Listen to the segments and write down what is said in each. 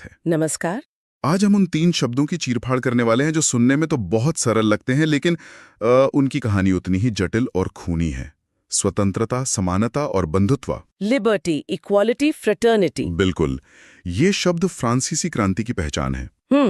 है। नमस्कार। आज हम उन 3 शब्दों की चीरफाड़ करने वाले हैं जो सुनने में तो बहुत सरल लगते हैं, लेकिन उनकी कहानी उतनी ही जटिल और खूनी है। स्वतंत्रता, समानता और बंधुत्व। Liberty, equality, fraternity. बिल्कुल। ये शब्द फ्रांसीसी क्रांति की पहचान है।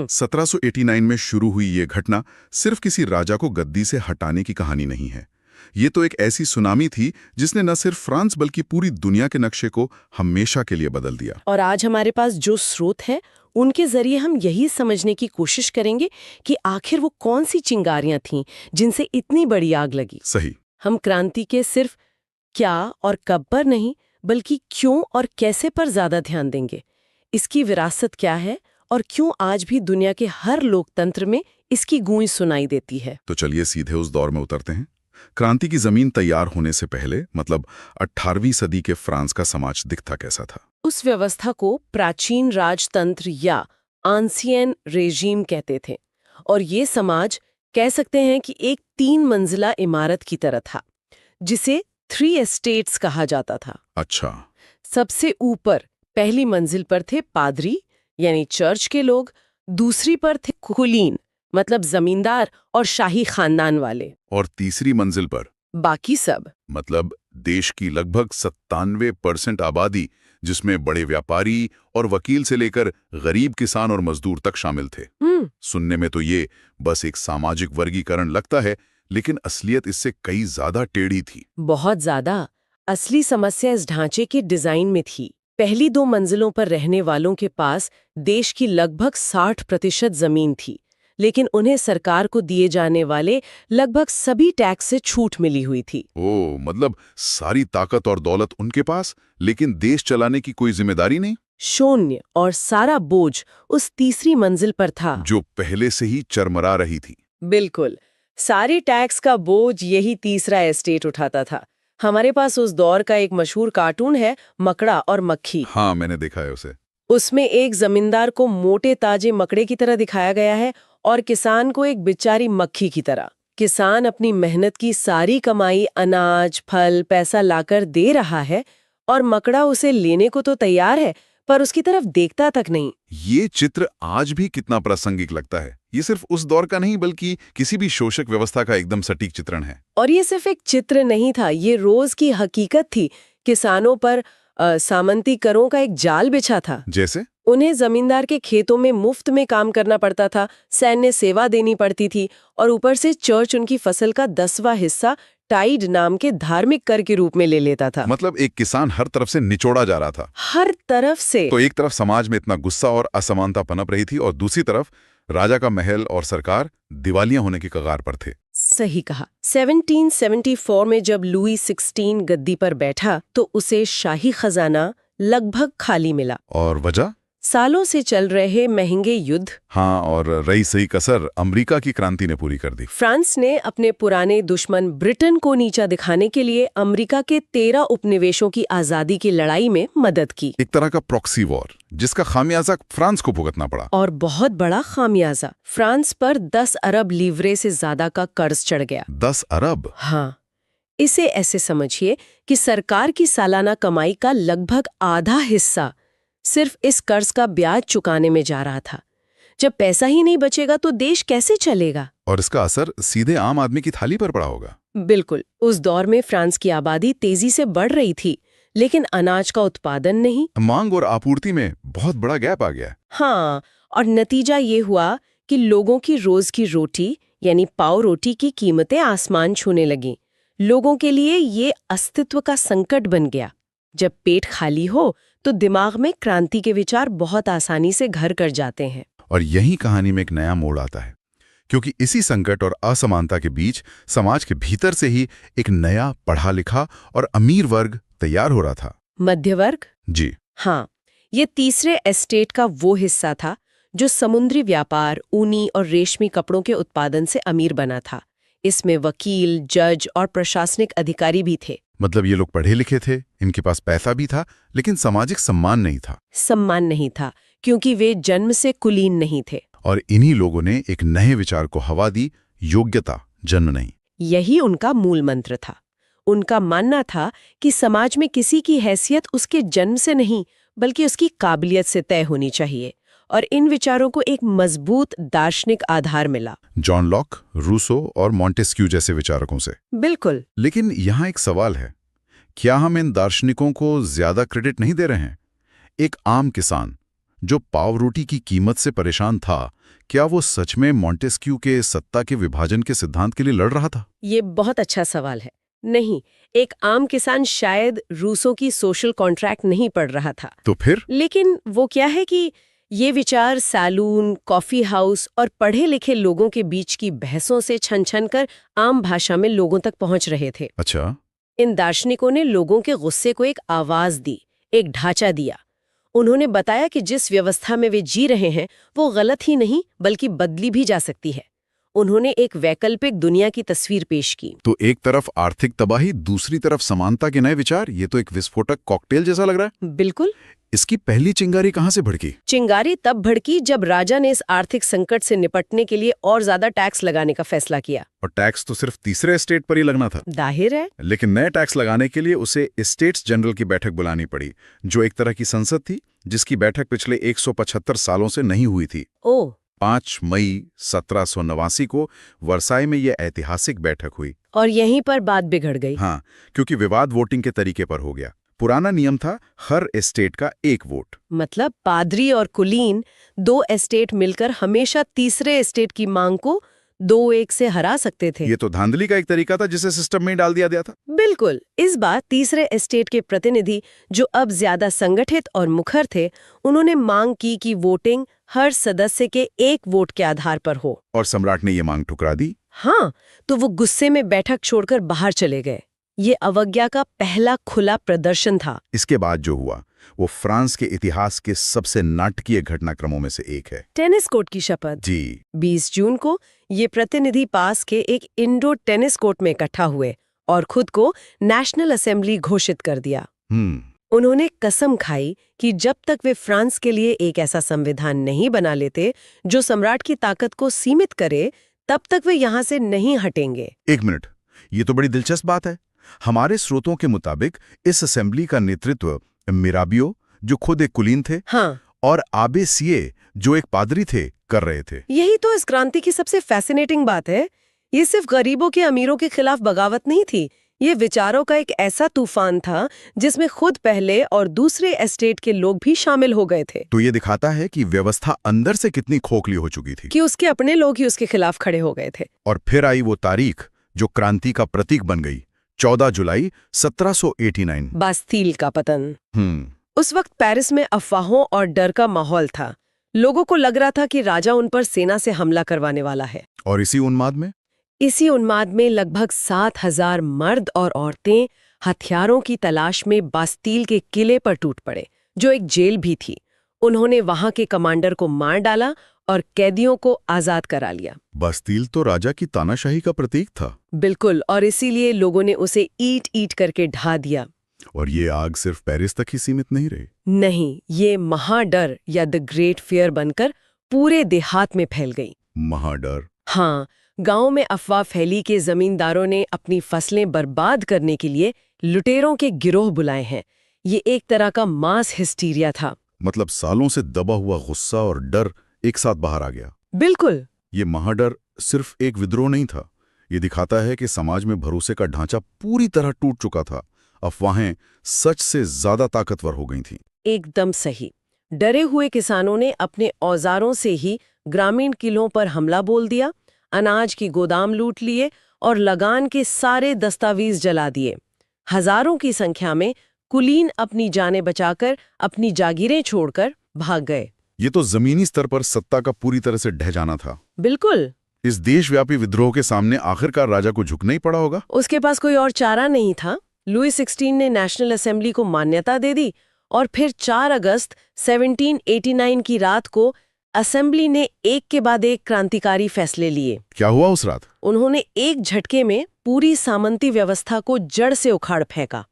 1789 में शुरू हुई ये घटना सिर्फ किसी राजा को गद्दी से हटाने की कहानी नहीं है। ये तो एक ऐसी सुनामी थी जिसने न सिर्फ फ्रांस बल्कि पूरी दुनिया के नक्शे को हमेशा के लिए बदल दिया। और आज हमारे पास जो स्रोत है उनके जरिए हम यही समझने की कोशिश करेंगे कि आखिर वो कौन सी चिंगारियां थीं जिनसे इतनी बड़ी आग लगी। सही। हम क्रांति के सिर्फ क्या और कब पर नहीं, बल्कि क्यों और कैसे पर ज्यादा ध्यान देंगे। इसकी विरासत क्या है और क्यों आज भी दुनिया के हर लोकतंत्र में इसकी गूंज सुनाई देती है। तो चलिए सीधे उस दौर में उतरते हैं। क्रांति की जमीन तैयार होने से पहले, मतलब 18वीं सदी के फ्रांस का समाज दिखता कैसा था? उस व्यवस्था को प्राचीन राजतंत्र या आंसियन रेजीम कहते थे, और ये समाज कह सकते हैं कि एक 3 मंजिला इमारत की तरह था, जिसे 3 एस्टेट्स कहा जाता था। अच्छा। सबसे ऊपर पहली मंजिल पर थे पादरी यानी चर्च के लोग, दूसरी पर थे कुलीन मतलब जमींदार और शाही खानदान वाले, और तीसरी मंजिल पर बाकी सब, मतलब देश की लगभग 97% आबादी, जिसमें बड़े व्यापारी और वकील से लेकर गरीब किसान और मजदूर तक शामिल थे। सुनने में तो ये बस एक सामाजिक वर्गीकरण लगता है, लेकिन असलियत इससे कई ज्यादा टेढ़ी थी। बहुत ज्यादा। असली समस्या इस ढांचे के डिजाइन में थी। पहली 2 मंजिलों पर रहने वालों के पास देश की लगभग 60% जमीन थी, लेकिन उन्हें सरकार को दिए जाने वाले लगभग सभी टैक्स से छूट मिली हुई थी। ओ, मतलब सारी ताकत और दौलत उनके पास, लेकिन देश चलाने की कोई जिम्मेदारी नहीं। शून्य। और सारा बोझ उस तीसरी मंजिल पर था, जो पहले से ही चरमरा रही थी। बिल्कुल। सारी टैक्स का बोझ यही तीसरा एस्टेट उठाता था। हमारे पास उस दौर का एक मशहूर कार्टून है, मकड़ा और मक्खी। हाँ, मैंने देखा है उसे। उसमें एक जमींदार को मोटे ताजे मकड़े की तरह दिखाया गया है और किसान को एक बेचारी मक्खी की तरह। किसान अपनी मेहनत की सारी कमाई अनाज, फल, पैसा लाकर दे रहा है, और मकड़ा उसे लेने को तो तैयार है, पर उसकी तरफ देखता तक नहीं। ये चित्र आज भी कितना प्रासंगिक लगता है। ये सिर्फ उस दौर का नहीं, बल्कि किसी भी शोषक व्यवस्था का एकदम सटीक चित्रण है। और ये सिर्फ एक चित्र नहीं था, ये रोज की हकीकत थी। किसानों पर सामंती करों का एक जाल बिछा था। जैसे उन्हें जमींदार के खेतों में मुफ्त में काम करना पड़ता था, सैन्य सेवा देनी पड़ती थी, और ऊपर से चर्च उनकी फसल का 10वां हिस्सा टाइड नाम के धार्मिक कर के रूप में ले लेता था। मतलब एक किसान हर तरफ से निचोड़ा जा रहा था। हर तरफ से। तो एक तरफ समाज में इतना गुस्सा और असमानता पनप रही थी, और दूसरी तरफ राजा का महल और सरकार दिवालिया होने की कगार पर थे। सही कहा। 1774 में जब लुई 16 गद्दी पर बैठा तो उसे शाही खजाना लगभग खाली मिला। और वजह? सालों से चल रहे महंगे युद्ध। हाँ, और रही सही कसर अमेरिका की क्रांति ने पूरी कर दी। फ्रांस ने अपने पुराने दुश्मन ब्रिटेन को नीचा दिखाने के लिए अमेरिका के 13 उपनिवेशों की आजादी की लड़ाई में मदद की। एक तरह का प्रॉक्सी वॉर, जिसका खामियाजा फ्रांस को भुगतना पड़ा। और बहुत बड़ा खामियाजा। फ्रांस पर 10 अरब लीवरे से ज्यादा का कर्ज चढ़ गया। 10 अरब? हाँ। इसे ऐसे समझिए कि सरकार की सालाना कमाई का लगभग आधा हिस्सा सिर्फ इस कर्ज का ब्याज चुकाने में जा रहा था। जब पैसा ही नहीं बचेगा तो देश कैसे चलेगा? और इसका असर सीधे आम आदमी की थाली पर पड़ा होगा। बिल्कुल। उस दौर में फ्रांस की आबादी तेजी से बढ़ रही थी, लेकिन अनाज का उत्पादन नहीं। मांग और आपूर्ति में बहुत बड़ा गैप आ गया। हाँ, और नतीजा ये हुआ कि लोगों की रोज की रोटी यानी पाव रोटी की कीमतें आसमान छूने लगी। लोगों के लिए ये अस्तित्व का संकट बन गया। जब पेट खाली हो तो दिमाग में क्रांति के विचार बहुत आसानी से घर कर जाते हैं। और यही कहानी में एक नया मोड़ आता है, क्योंकि इसी संकट और असमानता के बीच समाज के भीतर से ही एक नया पढ़ा लिखा और अमीर वर्ग तैयार हो रहा था। मध्य वर्ग? जी हाँ, ये तीसरे एस्टेट का वो हिस्सा था जो समुद्री व्यापार, ऊनी और रेशमी कपड़ों के उत्पादन से अमीर बना था। इसमें वकील, जज और प्रशासनिक अधिकारी भी थे। मतलब ये लोग पढ़े लिखे थे, इनके पास पैसा भी था, लेकिन सामाजिक सम्मान नहीं था। सम्मान नहीं था क्योंकि वे जन्म से कुलीन नहीं थे। और इन्हीं लोगों ने एक नए विचार को हवा दी, योग्यता, जन्म नहीं। यही उनका मूल मंत्र था। उनका मानना था कि समाज में किसी की हैसियत उसके जन्म से नहीं, बल्कि उसकी काबिलियत से तय होनी चाहिए। और इन विचारों को एक मजबूत दार्शनिक आधार मिला। जॉन लॉक, रूसो और मॉन्टेस्क्यू जैसे विचारकों से। बिल्कुल। लेकिन यहाँ एक सवाल है, क्या हम इन दार्शनिकों को ज्यादा क्रेडिट नहीं दे रहे हैं? एक आम किसान जो पाव रोटी की कीमत से परेशान था, क्या वो सच में मॉन्टेस्क्यू के सत्ता के विभाजन के सिद्धांत के लिए लड़ रहा था? ये बहुत अच्छा सवाल है। नहीं, एक आम किसान शायद रूसो की सोशल कॉन्ट्रैक्ट नहीं पढ़ रहा था। तो फिर? लेकिन वो क्या है कि ये विचार सैलून, कॉफी हाउस और पढ़े लिखे लोगों के बीच की बहसों से छन छन कर आम भाषा में लोगों तक पहुंच रहे थे। अच्छा। इन दार्शनिकों ने लोगों के गुस्से को एक आवाज दी, एक ढांचा दिया। उन्होंने बताया कि जिस व्यवस्था में वे जी रहे हैं वो गलत ही नहीं बल्कि बदली भी जा सकती है। उन्होंने एक वैकल्पिक दुनिया की तस्वीर पेश की। तो एक तरफ आर्थिक तबाही, दूसरी तरफ समानता के नए विचार, ये तो एक विस्फोटक कॉकटेल जैसा लग रहा है। बिल्कुल। इसकी पहली चिंगारी कहाँ से भड़की? चिंगारी तब भड़की जब राजा ने इस आर्थिक संकट से निपटने के लिए और ज्यादा टैक्स लगाने का फैसला किया। और टैक्स तो सिर्फ तीसरे एस्टेट पर ही लगना था। जाहिर है। लेकिन नए टैक्स लगाने के लिए उसे एस्टेट्स जनरल की बैठक बुलानी पड़ी, जो एक तरह की संसद थी जिसकी बैठक पिछले 175 सालों से नहीं हुई थी। 5 मई 1789 को वर्साई में यह ऐतिहासिक बैठक हुई। और यहीं पर बात बिगड़ गई। हाँ, क्योंकि विवाद वोटिंग के तरीके पर हो गया। पुराना नियम था हर एस्टेट का एक वोट। मतलब पादरी और कुलीन, 2 एस्टेट मिलकर हमेशा तीसरे एस्टेट की मांग को 2-1 से हरा सकते थे। ये तो धांधली का एक तरीका था जिसे सिस्टम में डाल दिया गया था। बिल्कुल। इस बार तीसरे एस्टेट के प्रतिनिधि, जो अब ज्यादा संगठित और मुखर थे, उन्होंने मांग की कि वोटिंग हर सदस्य के 1 वोट के आधार पर हो। और सम्राट ने ये मांग ठुकरा दी। हाँ, तो वो गुस्से में बैठक छोड़कर बाहर चले गए। ये अवज्ञा का पहला खुला प्रदर्शन था। इसके बाद जो हुआ वो फ्रांस के इतिहास के सबसे नाटकीय घटनाक्रमों में से एक है। टेनिस कोर्ट की शपथ। जी। 20 जून को ये प्रतिनिधि पास के एक इंडोर टेनिस कोर्ट में इकट्ठा हुए और खुद को नेशनल असेंबली घोषित कर दिया। उन्होंने कसम खाई कि जब तक वे फ्रांस के लिए एक ऐसा संविधान नहीं बना लेते जो सम्राट की ताकत को सीमित करे, तब तक वे यहाँ से नहीं हटेंगे। एक मिनट, ये तो बड़ी दिलचस्प बात है। हमारे स्रोतों के मुताबिक इस असेंबली का नेतृत्व मिराबियो, जो खुद एक कुलीन थे, हाँ, और आबे सिए, जो एक पादरी थे, कर रहे थे। यही तो इस क्रांति की सबसे फैसिनेटिंग बात है। ये सिर्फ गरीबों के अमीरों के खिलाफ बगावत नहीं थी, ये विचारों का एक ऐसा तूफान था जिसमें खुद पहले और दूसरे एस्टेट के लोग भी शामिल हो गए थे। तो ये दिखाता है कि व्यवस्था अंदर से कितनी खोखली हो चुकी थी कि उसके अपने लोग ही उसके खिलाफ खड़े हो गए थे। और फिर आई वो तारीख जो क्रांति का प्रतीक बन गई, 14 जुलाई 1789, बास्तील का पतन। उस वक्त पेरिस में अफवाहों और डर का माहौल था। लोगों को लग रहा था कि राजा उन पर सेना से हमला करवाने वाला है। और इसी उन्माद में लगभग 7,000 मर्द और औरतें हथियारों की तलाश में बास्तील के किले पर टूट पड़े, जो एक जेल भी थी। उन्होंने वहां के कमांडर को मार डाला और कैदियों को आजाद करा लिया। बास्तील तो राजा की तानाशाही का प्रतीक था। बिल्कुल, और इसीलिए लोगों ने उसे ईंट ईंट करके ढा दिया। और ये आग सिर्फ पेरिस तक ही सीमित नहीं रही। नहीं, ये महाडर या द ग्रेट फियर बनकर पूरे देहात में फैल गई। महाडर? हाँ, गांव में अफवाह फैली कि जमींदारों ने अपनी फसलें बर्बाद करने के लिए लुटेरों के गिरोह बुलाए हैं। ये एक तरह का मास हिस्टीरिया था। मतलब सालों से दबा हुआ गुस्सा और डर एक साथ बाहर आ गया। बिल्कुल। ये महाडर सिर्फ एक विद्रोह नहीं था, ये दिखाता है कि समाज में भरोसे का ढांचा पूरी तरह टूट चुका था। अफवाहें सच से ज्यादा ताकतवर हो गई थीं। एकदम सही। डरे हुए किसानों ने अपने औजारों से ही ग्रामीण किलों पर हमला बोल दिया, अनाज की गोदाम लूट लिए और लगान के सारे दस्तावेज जला दिए। हजारों की संख्या में कुलीन अपनी जानें बचाकर अपनी जागीरें छोड़कर भाग गए। ये तो जमीनी स्तर पर सत्ता का पूरी तरह से ढह जाना था। बिल्कुल। इस देशव्यापी विद्रोह के सामने आखिरकार राजा को झुकना ही पड़ा होगा। उसके पास कोई और चारा नहीं था। लुई 16 ने नेशनल असेंबली को मान्यता दे दी और फिर 4 अगस्त 1789 की रात को असेंबली ने एक के बाद एक क्रांतिकारी फैसले लिए। क्या हुआ उस रात? उन्होंने एक झटके में पूरी सामंती व्यवस्था को जड़ से उखाड़ फेंका।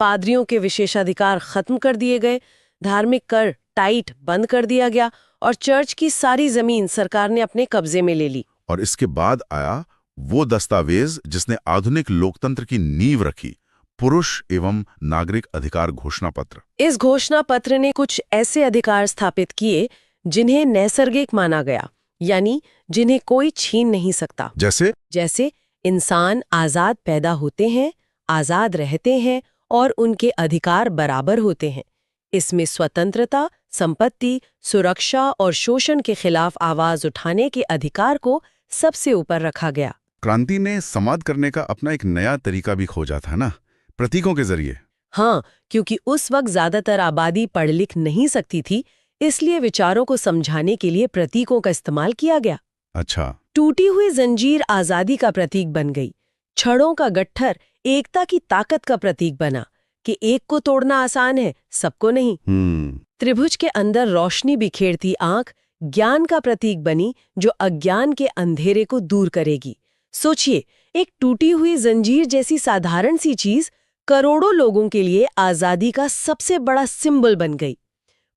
पादरियों के विशेषाधिकार खत्म कर दिए गए, धार्मिक कर टाइट बंद कर दिया गया और चर्च की सारी जमीन सरकार ने अपने कब्जे में ले ली। और इसके बाद आया वो दस्तावेज जिसने आधुनिक लोकतंत्र की नींव रखी, पुरुष एवं नागरिक अधिकार घोषणा पत्र। इस घोषणा पत्र ने कुछ ऐसे अधिकार स्थापित किए जिन्हें नैसर्गिक माना गया, यानी जिन्हें कोई छीन नहीं सकता। जैसे इंसान आजाद पैदा होते हैं, आजाद रहते हैं और उनके अधिकार बराबर होते हैं। इसमें स्वतंत्रता, संपत्ति, सुरक्षा और शोषण के खिलाफ आवाज उठाने के अधिकार को सबसे ऊपर रखा गया। क्रांति ने संवाद करने का अपना एक नया तरीका भी खोजा था ना, प्रतीकों के जरिए। हाँ, क्योंकि उस वक्त ज्यादातर आबादी पढ़ लिख नहीं सकती थी, इसलिए विचारों को समझाने के लिए प्रतीकों का इस्तेमाल किया गया। अच्छा। टूटी हुई जंजीर आजादी का प्रतीक बन गई। छड़ों का गट्ठर एकता की ताकत का प्रतीक बना कि एक को तोड़ना आसान है, सबको नहीं। त्रिभुज के अंदर रोशनी बिखेरती आंख ज्ञान का प्रतीक बनी, जो अज्ञान के अंधेरे को दूर करेगी। सोचिए, एक टूटी हुई जंजीर जैसी साधारण सी चीज करोड़ों लोगों के लिए आजादी का सबसे बड़ा सिंबल बन गई।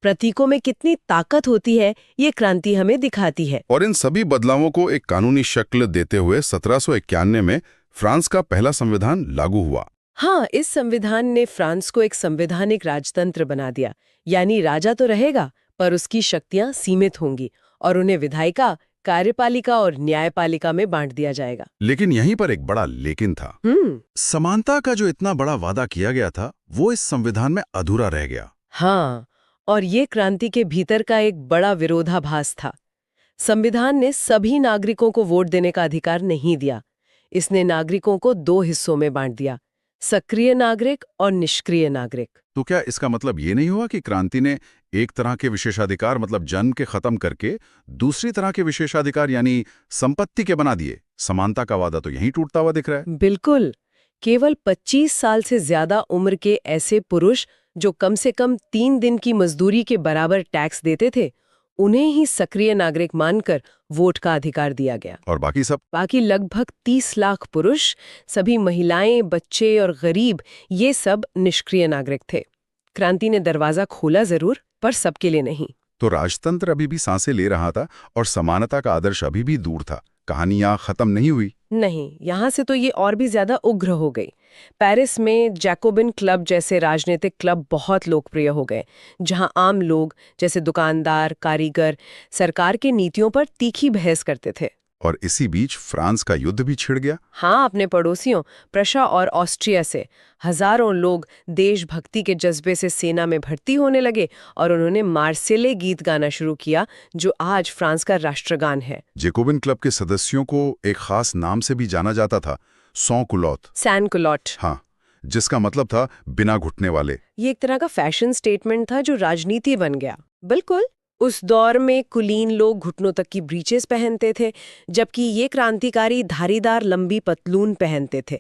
प्रतीकों में कितनी ताकत होती है, ये क्रांति हमें दिखाती है। और इन सभी बदलावों को एक कानूनी शक्ल देते हुए 1791 में फ्रांस का पहला संविधान लागू हुआ। हाँ, इस संविधान ने फ्रांस को एक संवैधानिक राजतंत्र बना दिया, यानी राजा तो रहेगा पर उसकी शक्तियां सीमित होंगी और उन्हें विधायिका, कार्यपालिका और न्यायपालिका में बांट दिया जाएगा। लेकिन यहीं पर एक बड़ा लेकिन था। समानता का जो इतना बड़ा वादा किया गया था, वो इस संविधान में अधूरा रह गया। हाँ, और ये क्रांति के भीतर का एक बड़ा विरोधाभास था। संविधान ने सभी नागरिकों को वोट देने का अधिकार नहीं दिया। इसने नागरिकों को दो हिस्सों में बांट दिया, सक्रिय नागरिक और निष्क्रिय नागरिक। तो क्या इसका मतलब ये नहीं हुआ कि क्रांति ने एक तरह के विशेषाधिकार मतलब जन्म के खत्म करके दूसरी तरह के विशेषाधिकार यानी संपत्ति के बना दिए? समानता का वादा तो यहीं टूटता हुआ दिख रहा है। बिल्कुल। केवल 25 साल से ज्यादा उम्र के ऐसे पुरुष जो कम से कम 3 दिन की मजदूरी के बराबर टैक्स देते थे, उन्हें ही सक्रिय नागरिक मानकर वोट का अधिकार दिया गया। और बाकी लगभग 30 लाख पुरुष, सभी महिलाएं, बच्चे और गरीब, ये सब निष्क्रिय नागरिक थे। क्रांति ने दरवाजा खोला जरूर, पर सबके लिए नहीं। तो राजतंत्र अभी भी सांसें ले रहा था और समानता का आदर्श अभी भी दूर था। कहानी यहाँ खत्म नहीं हुई। नहीं, यहाँ से तो ये और भी ज्यादा उग्र हो गई। पेरिस में जैकोबिन क्लब जैसे राजनीतिक क्लब बहुत लोकप्रिय हो गए, जहां आम लोग जैसे दुकानदार, कारीगर सरकार के नीतियों पर तीखी बहस करते थे। और इसी बीच फ्रांस का युद्ध भी छिड़ गया। हाँ, अपने पड़ोसियों प्रशा और ऑस्ट्रिया से हजारों लोग देशभक्ति के जज्बे से सेना में भर्ती होने लगे और उन्होंने मार्सेले गीत गाना शुरू किया, जो आज फ्रांस का राष्ट्रगान है। जैकोबिन क्लब के सदस्यों को एक खास नाम से भी जाना जाता था, सैन कुलॉट। हाँ, जिसका मतलब था बिना घुटने वाले। ये एक तरह का फैशन स्टेटमेंट था जो राजनीति बन गया। बिल्कुल, उस दौर में कुलीन लोग घुटनों तक की ब्रीचेस पहनते थे, जबकि ये क्रांतिकारी धारीदार लंबी पतलून पहनते थे।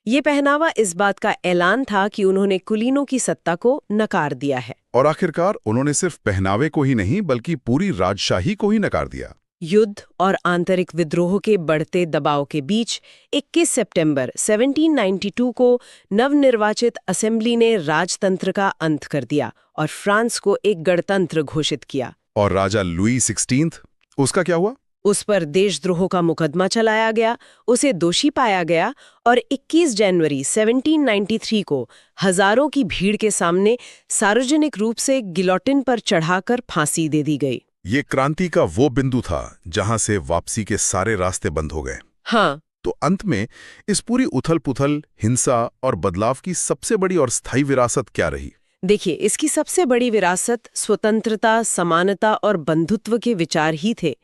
ये पहनावा इस बात का ऐलान था कि उन्होंने कुलीनों की सत्ता को नकार दिया है। और आखिरकार उन्होंने सिर्फ पहनावे को ही नहीं बल्कि पूरी राजशाही को ही नकार दिया। युद्ध और आंतरिक विद्रोह के बढ़ते दबाव के बीच 21 सितंबर 1792 को नवनिर्वाचित असेंबली ने राजतंत्र का अंत कर दिया और फ्रांस को एक गणतंत्र घोषित किया। और राजा लुई 16, उसका क्या हुआ? उस पर देशद्रोह का मुकदमा चलाया गया, उसे दोषी पाया गया और 21 जनवरी 1793 को हजारों की भीड़ के सामने सार्वजनिक रूप से गिलोटिन पर चढ़ाकर फांसी दे दी गई। ये क्रांति का वो बिंदु था जहां से वापसी के सारे रास्ते बंद हो गए। हाँ। तो अंत में इस पूरी उथल-पुथल, हिंसा और बदलाव की सबसे बड़ी और स्थायी विरासत क्या रही? देखिए, इसकी सबसे बड़ी विरासत स्वतंत्रता, समानता और बंधुत्व के विचार ही थे।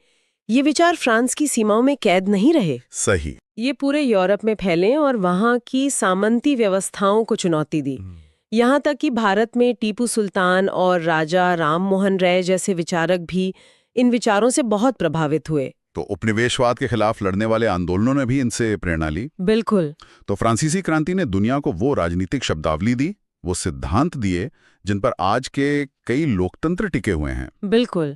ये विचार फ्रांस की सीमाओं में कैद नहीं रहे। सही। ये पूरे यूरोप में फैले और वहाँ की सामंती व्यवस्थाओं को चुनौती दी। यहाँ तक कि भारत में टीपू सुल्तान और राजा राम मोहन राय जैसे विचारक भी इन विचारों से बहुत प्रभावित हुए। तो उपनिवेशवाद के खिलाफ लड़ने वाले आंदोलनों ने भी इनसे प्रेरणा ली। बिल्कुल। तो फ्रांसीसी क्रांति ने दुनिया को वो राजनीतिक शब्दावली दी, वो सिद्धांत दिए जिन पर आज के कई लोकतंत्र टिके हुए हैं। बिल्कुल।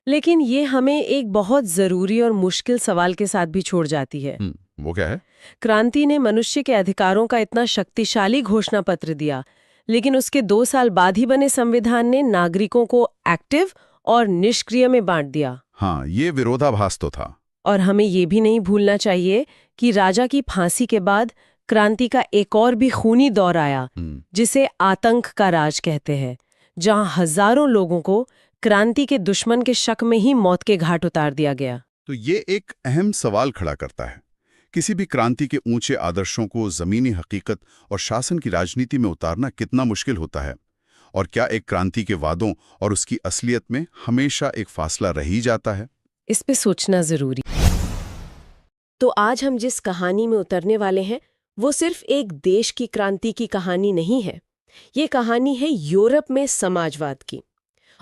लेकिन ये हमें एक बहुत जरूरी और मुश्किल सवाल के साथ भी छोड़ जाती है। वो क्या है? क्रांति ने मनुष्य के अधिकारों का इतना शक्तिशाली घोषणा पत्र दिया, लेकिन उसके 2 साल बाद ही बने संविधान ने नागरिकों को एक्टिव और निष्क्रिय में बांट दिया। हाँ, ये विरोधाभास तो था। और हमें ये भी नहीं भूलना चाहिए कि राजा की फांसी के बाद क्रांति का एक और भी खूनी दौर आया, जिसे आतंक का राज कहते हैं, जहां हजारों लोगों को क्रांति के दुश्मन के शक में ही मौत के घाट उतार दिया गया। तो ये एक अहम सवाल खड़ा करता है। किसी भी क्रांति के ऊंचे आदर्शों को जमीनी हकीकत और शासन की राजनीति में उतारना कितना मुश्किल होता है, और क्या एक क्रांति के वादों और उसकी असलियत में हमेशा एक फासला रह ही जाता है? इस पे सोचना जरूरी। तो आज हम जिस कहानी में उतरने वाले हैं वो सिर्फ एक देश की क्रांति की कहानी नहीं है। ये कहानी है यूरोप में समाजवाद की,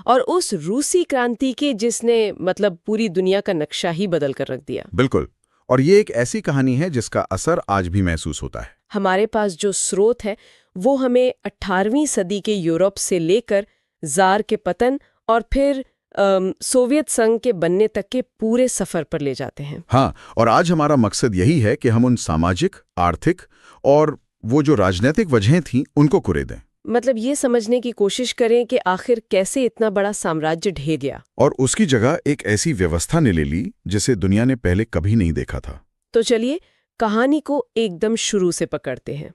और उस रूसी क्रांति के जिसने मतलब पूरी दुनिया का नक्शा ही बदल कर रख दिया। बिल्कुल, और ये एक ऐसी कहानी है जिसका असर आज भी महसूस होता है। हमारे पास जो स्रोत है वो हमें 18वीं सदी के यूरोप से लेकर जार के पतन और फिर सोवियत संघ के बनने तक के पूरे सफर पर ले जाते हैं। हाँ, और आज हमारा मकसद यही है कि हम उन सामाजिक, आर्थिक और वो जो राजनीतिक वजहें थीं उनको कुरेदें। मतलब ये समझने की कोशिश करें कि आखिर कैसे इतना बड़ा साम्राज्य ढह गया और उसकी जगह एक ऐसी व्यवस्था ने ले ली जिसे दुनिया ने पहले कभी नहीं देखा था। तो चलिए कहानी को एकदम शुरू से पकड़ते हैं।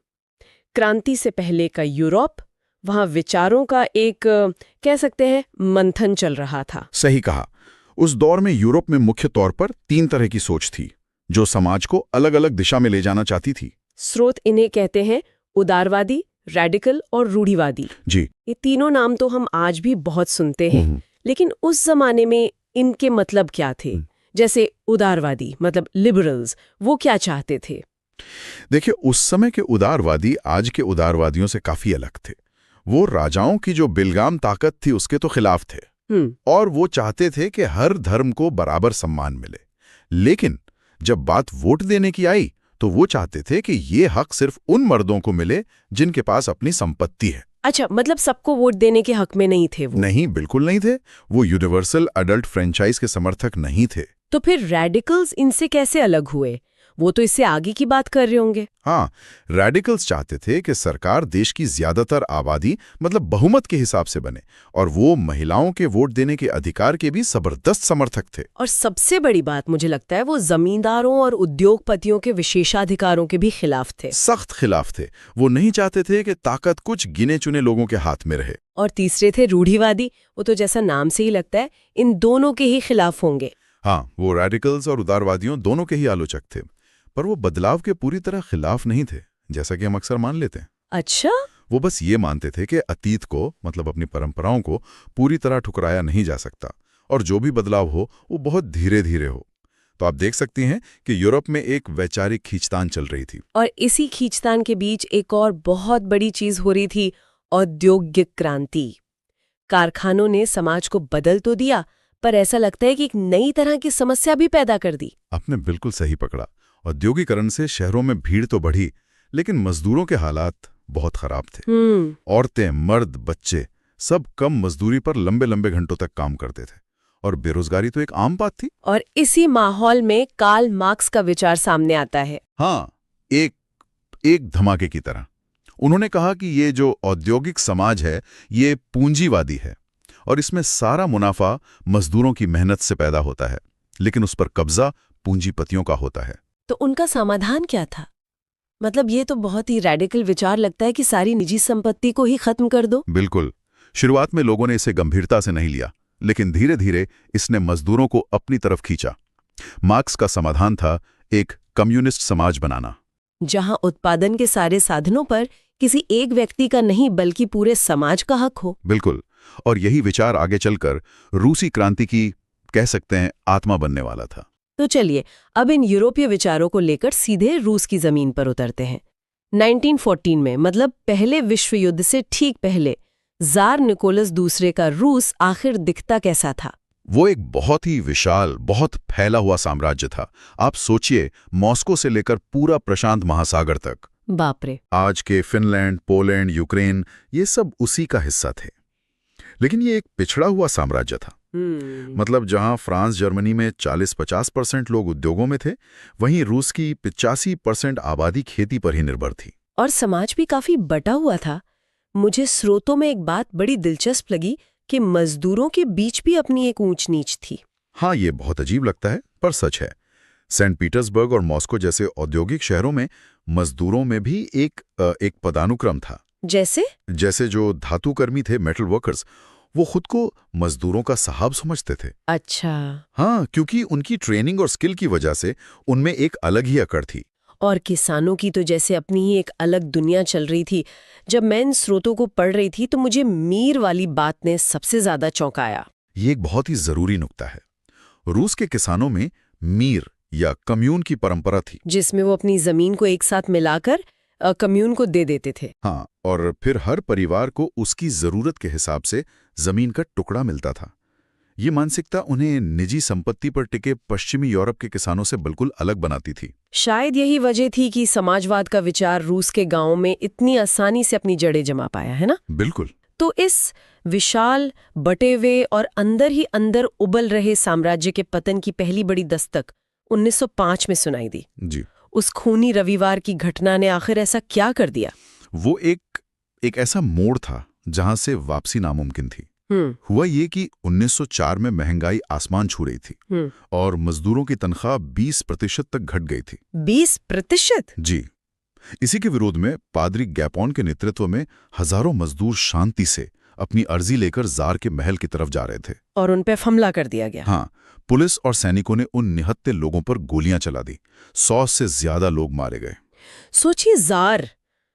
क्रांति से पहले का यूरोप, वहां विचारों का एक कह सकते हैं मंथन चल रहा था। सही कहा। उस दौर में यूरोप में मुख्य तौर पर 3 तरह की सोच थी जो समाज को अलग अलग दिशा में ले जाना चाहती थी। स्रोत इन्हें कहते हैं उदारवादी, रेडिकल और रूढ़िवादी। जी, ये तीनों नाम तो हम आज भी बहुत सुनते हैं, लेकिन उस जमाने में इनके मतलब क्या थे? जैसे उदारवादी मतलब लिबरल्स, वो क्या चाहते थे? देखिए, उस समय के उदारवादी आज के उदारवादियों से काफी अलग थे। वो राजाओं की जो बिलगाम ताकत थी उसके तो खिलाफ थे, और वो चाहते थे कि हर धर्म को बराबर सम्मान मिले। लेकिन जब बात वोट देने की आई तो वो चाहते थे कि ये हक सिर्फ उन मर्दों को मिले जिनके पास अपनी संपत्ति है। अच्छा, मतलब सबको वोट देने के हक में नहीं थे वो? नहीं, बिल्कुल नहीं थे। वो यूनिवर्सल अडल्ट फ्रेंचाइज के समर्थक नहीं थे। तो फिर रेडिकल्स इनसे कैसे अलग हुए? वो तो इससे आगे की बात कर रहे होंगे। हाँ, रेडिकल्स चाहते थे कि सरकार देश की ज्यादातर आबादी मतलब बहुमत के हिसाब से बने, और वो महिलाओं के वोट देने के अधिकार के भी जबरदस्त समर्थक थे। और सबसे बड़ी बात मुझे लगता है वो जमींदारों और उद्योगपतियों के विशेषाधिकारों के भी खिलाफ थे। सख्त खिलाफ थे। वो नहीं चाहते थे कि ताकत कुछ गिने चुने लोगों के हाथ में रहे। और तीसरे थे रूढ़िवादी। वो तो जैसा नाम से ही लगता है इन दोनों के ही खिलाफ होंगे। हाँ, वो रेडिकल्स और उदारवादियों दोनों के ही आलोचक थे, पर वो बदलाव के पूरी तरह खिलाफ नहीं थे, जैसा कि हम अक्सर मान लेते हैं। अच्छा? वो बस ये मानते थे कि अतीत को मतलब अपनी परंपराओं को पूरी तरह ठुकराया नहीं जा सकता, और जो भी बदलाव हो वो बहुत धीरे धीरे हो। तो आप देख सकती हैं कि यूरोप में एक वैचारिक खींचतान चल रही थी, और इसी खींचतान के बीच एक और बहुत बड़ी चीज हो रही थी, औद्योगिक क्रांति। कारखानों ने समाज को बदल तो दिया, पर ऐसा लगता है कि एक नई तरह की समस्या भी पैदा कर दी। आपने बिल्कुल सही पकड़ा। औद्योगिकरण से शहरों में भीड़ तो बढ़ी, लेकिन मजदूरों के हालात बहुत खराब थे। औरतें, मर्द, बच्चे सब कम मजदूरी पर लंबे लंबे घंटों तक काम करते थे, और बेरोजगारी तो एक आम बात थी। और इसी माहौल में कार्ल मार्क्स का विचार सामने आता है। हाँ, एक धमाके की तरह। उन्होंने कहा कि ये जो औद्योगिक समाज है ये पूंजीवादी है, और इसमें सारा मुनाफा मजदूरों की मेहनत से पैदा होता है, लेकिन उस पर कब्जा पूंजीपतियों का होता है। तो उनका समाधान क्या था? मतलब ये तो बहुत ही रेडिकल विचार लगता है कि सारी निजी संपत्ति को ही खत्म कर दो। बिल्कुल। शुरुआत में लोगों ने इसे गंभीरता से नहीं लिया, लेकिन धीरे धीरे इसने मजदूरों को अपनी तरफ खींचा। मार्क्स का समाधान था एक कम्युनिस्ट समाज बनाना, जहां उत्पादन के सारे साधनों पर किसी एक व्यक्ति का नहीं बल्कि पूरे समाज का हक हो। बिल्कुल। और यही विचार आगे चलकर रूसी क्रांति की कह सकते हैं आत्मा बनने वाला था। तो चलिए अब इन यूरोपीय विचारों को लेकर सीधे रूस की जमीन पर उतरते हैं। 1914 में मतलब पहले विश्व युद्ध से ठीक पहले जार निकोलस दूसरे का रूस आखिर दिखता कैसा था? वो एक बहुत ही विशाल, बहुत फैला हुआ साम्राज्य था। आप सोचिए, मॉस्को से लेकर पूरा प्रशांत महासागर तक। बाप रे। आज के फिनलैंड, पोलैंड, यूक्रेन, ये सब उसी का हिस्सा थे। लेकिन ये एक पिछड़ा हुआ साम्राज्य था। मतलब जहां फ्रांस, जर्मनी में 40-50% लोग उद्योगों में थे, वहीं रूस की 85% आबादी खेती पर ही निर्भर थी। और समाज भी काफी बटा हुआ था। मुझे स्रोतों में एक बात बड़ी दिलचस्प लगी कि मजदूरों के बीच भी अपनी एक ऊंच नीच थी। हाँ, ये बहुत अजीब लगता है पर सच है। सेंट पीटर्सबर्ग और मॉस्को जैसे औद्योगिक शहरों में मजदूरों में भी एक पदानुक्रम था। जैसे जो धातुकर्मी थे, मेटल वर्कर्स, वो खुद को मजदूरों का साहब समझते थे। अच्छा। हाँ, क्योंकि उनकी ट्रेनिंग और स्किल की वजह से उनमें एक अलग ही अकड़ थी। और किसानों की तो जैसे अपनी ही एक अलग दुनिया चल रही थी। जब मैं इन स्रोतों को पढ़ रही थी तो मुझे मीर वाली बात ने सबसे ज्यादा चौंकाया। ये एक बहुत ही जरूरी नुक्ता है। रूस के किसानों में मीर या कम्यून की परंपरा थी, जिसमें वो अपनी जमीन को एक साथ मिलाकर कम्यून को दे देते थे। हाँ, और फिर हर परिवार को उसकी जरूरत के हिसाब से जमीन का टुकड़ा मिलता था। ये मानसिकता उन्हें निजी संपत्ति पर टिके पश्चिमी यूरोप के किसानों से बिल्कुल अलग बनाती थी। शायद यही वजह थी कि समाजवाद का विचार रूस के गांवों में इतनी आसानी से अपनी जड़ें जमा पाया, है ना? बिल्कुल। तो इस विशाल बटे हुए और अंदर ही अंदर उबल रहे साम्राज्य के पतन की पहली बड़ी दस्तक 1905 में सुनाई दी। जी। उस खूनी रविवार की घटना ने आखिर ऐसा क्या कर दिया? वो एक ऐसा मोड़ था जहां से वापसी नामुमकिन थी। हुआ ये कि 1904 में महंगाई आसमान छू रही थी और मजदूरों की तनख्वाह 20% तक घट गई थी। 20%? जी। इसी के विरोध में पादरी गैपोन के नेतृत्व में हजारों मजदूर शांति से अपनी अर्जी लेकर जार के महल की तरफ जा रहे थे। और उन पे हमला कर दिया गया। हाँ, पुलिस और सैनिकों ने उन निहत्थे लोगों पर गोलियां चला दी। 100 से ज्यादा लोग मारे गए। सोचिए, जार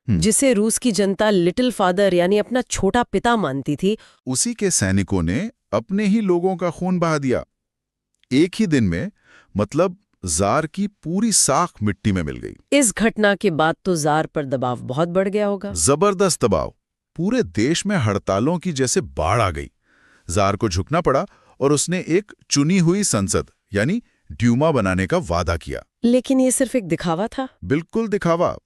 जिसे रूस की जनता लिटिल फादर यानी अपना छोटा पिता मानती थी, उसी के सैनिकों ने अपने ही लोगों का खून बहा दिया। एक ही दिन में, मतलब जार की पूरी साख मिट्टी में मिल गई। इस घटना के बाद तो जार पर दबाव बहुत बढ़ गया होगा। जबरदस्त दबाव। पूरे देश में हड़तालों की जैसे बाढ़ आ गई। जार को झुकना पड़ा और उसने एक चुनी हुई संसद यानी ड्यूमा बनाने का वादा किया। लेकिन ये सिर्फ एक दिखावा था। बिल्कुल दिखावा।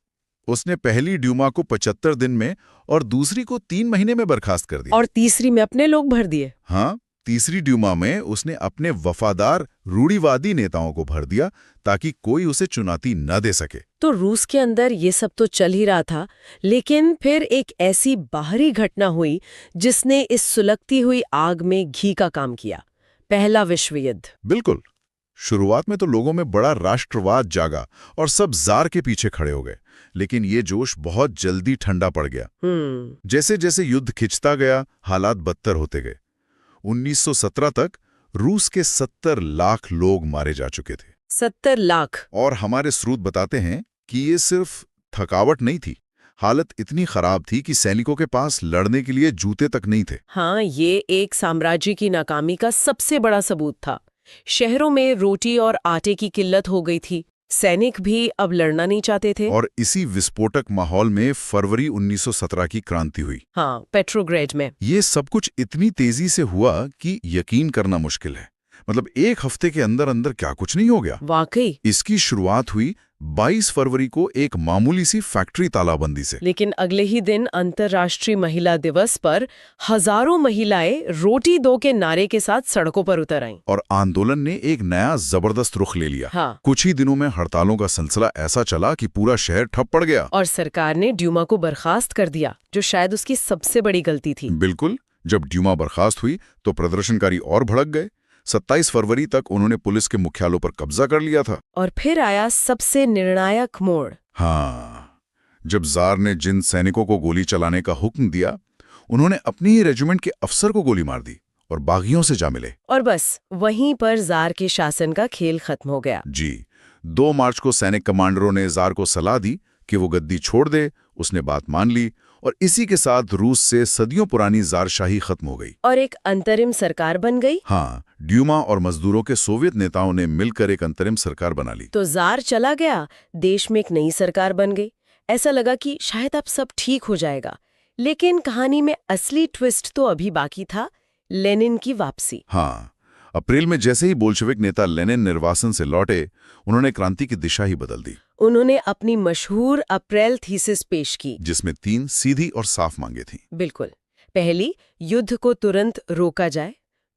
उसने पहली ड्यूमा को 75 दिन में और दूसरी को 3 महीने में बर्खास्त कर दिया। और तीसरी में अपने लोग भर दिए। हाँ, तीसरी ड्यूमा में उसने अपने वफादार रूढ़िवादी नेताओं को भर दिया ताकि कोई उसे चुनौती न दे सके। तो रूस के अंदर ये सब तो चल ही रहा था, लेकिन फिर एक ऐसी बाहरी घटना हुई जिसने इस सुलगती हुई आग में घी का काम किया। पहला विश्व युद्ध। बिल्कुल। शुरुआत में तो लोगों में बड़ा राष्ट्रवाद जागा और सब जार के पीछे खड़े हो गए, लेकिन ये जोश बहुत जल्दी ठंडा पड़ गया। जैसे जैसे युद्ध खिंचता गया, हालात बदतर होते गए। 1917 तक रूस के 70 लाख लोग मारे जा चुके थे। 70 लाख? और हमारे स्रोत बताते हैं कि ये सिर्फ थकावट नहीं थी, हालत इतनी खराब थी कि सैनिकों के पास लड़ने के लिए जूते तक नहीं थे। हाँ, ये एक साम्राज्य की नाकामी का सबसे बड़ा सबूत था। शहरों में रोटी और आटे की किल्लत हो गई थी। सैनिक भी अब लड़ना नहीं चाहते थे। और इसी विस्फोटक माहौल में फरवरी 1917 की क्रांति हुई। हाँ, पेट्रोग्रेड में। ये सब कुछ इतनी तेजी से हुआ कि यकीन करना मुश्किल है। मतलब एक हफ्ते के अंदर अंदर क्या कुछ नहीं हो गया। वाकई। इसकी शुरुआत हुई 22 फरवरी को एक मामूली सी फैक्ट्री तालाबंदी से। लेकिन अगले ही दिन अंतर्राष्ट्रीय महिला दिवस पर हजारों महिलाएं रोटी दो के नारे के साथ सड़कों पर उतर आईं। और आंदोलन ने एक नया जबरदस्त रुख ले लिया। हाँ। कुछ ही दिनों में हड़तालों का सिलसिला ऐसा चला कि पूरा शहर ठप पड़ गया। और सरकार ने ड्यूमा को बर्खास्त कर दिया, जो शायद उसकी सबसे बड़ी गलती थी। बिल्कुल। जब ड्यूमा बर्खास्त हुई तो प्रदर्शनकारी और भड़क गए। 27 फरवरी तक उन्होंने पुलिस के मुख्यालयों पर कब्जा कर लिया था। और फिर आया सबसे निर्णायक मोड़। हाँ, जब जार ने जिन सैनिकों को गोली चलाने का हुक्म दिया, उन्होंने अपनी ही रेजिमेंट के अफसर को गोली मार दी और बागियों से जा मिले। और बस वहीं पर जार के शासन का खेल खत्म हो गया। जी। 2 मार्च को सैनिक कमांडरों ने जार को सलाह दी कि वो गद्दी छोड़ दे। उसने बात मान ली और इसी के साथ रूस से सदियों पुरानी जारशाही खत्म हो गई और एक अंतरिम सरकार बन गई। हाँ, ड्यूमा और मजदूरों के सोवियत नेताओं ने मिलकर एक अंतरिम सरकार बना ली। तो जार चला गया, देश में एक नई सरकार बन गई। ऐसा लगा कि शायद अब सब ठीक हो जाएगा, लेकिन कहानी में असली ट्विस्ट तो अभी बाकी था, लेनिन की वापसी। हाँ, अप्रैल में जैसे ही बोल्शेविक नेता लेनिन निर्वासन से लौटे, उन्होंने क्रांति की दिशा ही बदल दी। उन्होंने अपनी मशहूर अप्रैल थीसिस पेश की, जिसमें 3 सीधी और साफ मांगे थी। बिल्कुल। पहली, युद्ध को तुरंत रोका जाए।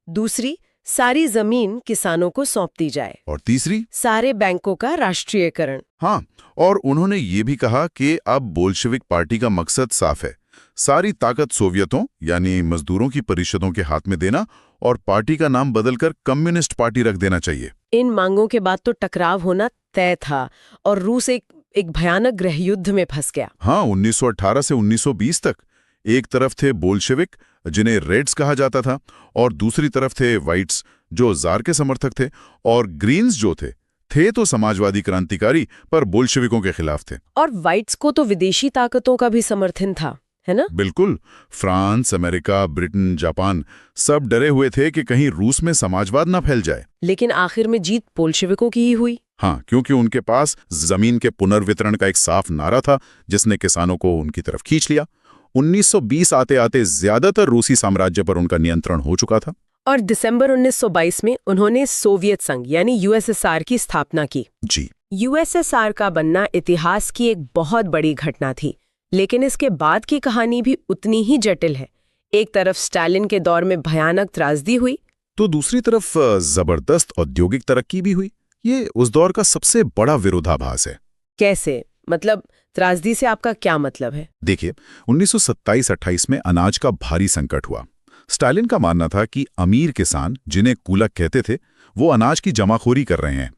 दूसरी, सारी जमीन किसानों को सौंप दी जाए। और तीसरी, सारे बैंकों का राष्ट्रीयकरण। हाँ, और उन्होंने ये भी कहा कि अब बोल्शेविक पार्टी का मकसद साफ है, सारी ताकत सोवियतों यानी मजदूरों की परिषदों के हाथ में देना और पार्टी का नाम बदलकर कम्युनिस्ट पार्टी रख देना चाहिए। इन मांगों के बाद तो टकराव होना तय था और रूस एक भयानक गृहयुद्ध में फंस गया। हाँ, 1918 से 1920 तक एक तरफ थे बोल्शेविक जिन्हें रेड्स कहा जाता था, और दूसरी तरफ थे व्हाइट्स, जो जार के समर्थक थे, और ग्रीन्स जो थे तो समाजवादी क्रांतिकारी पर बोल्शेविकों के खिलाफ थे। और व्हाइट्स को तो विदेशी ताकतों का भी समर्थन था, है ना? बिल्कुल। फ्रांस, अमेरिका, ब्रिटेन, जापान सब डरे हुए थे कि कहीं रूस में समाजवाद ना फैल जाए। लेकिन आखिर में जीत बोल्शेविकों की ही हुई। हाँ, क्योंकि उनके पास जमीन के पुनर्वितरण का एक साफ नारा था जिसने किसानों को उनकी तरफ खींच लिया। 1920 आते आते ज्यादातर रूसी साम्राज्य पर उनका नियंत्रण हो चुका था। और दिसंबर 1922 में उन्होंने सोवियत संघ यानी यूएसएसआर की स्थापना की। जी। यूएसएसआर का बनना इतिहास की एक बहुत बड़ी घटना थी, लेकिन इसके बाद की कहानी भी उतनी ही जटिल है। एक तरफ स्टालिन के दौर में भयानक त्रासदी हुई, तो दूसरी तरफ जबरदस्त औद्योगिक तरक्की भी हुई। ये उस दौर का सबसे बड़ा विरोधाभास है। कैसे? मतलब त्रासदी से आपका क्या मतलब है? देखिए, 1927-28 में अनाज का भारी संकट हुआ। स्टालिन का मानना था कि अमीर किसान, जिन्हें कुलक कहते थे, वो अनाज की जमाखोरी कर रहे हैं।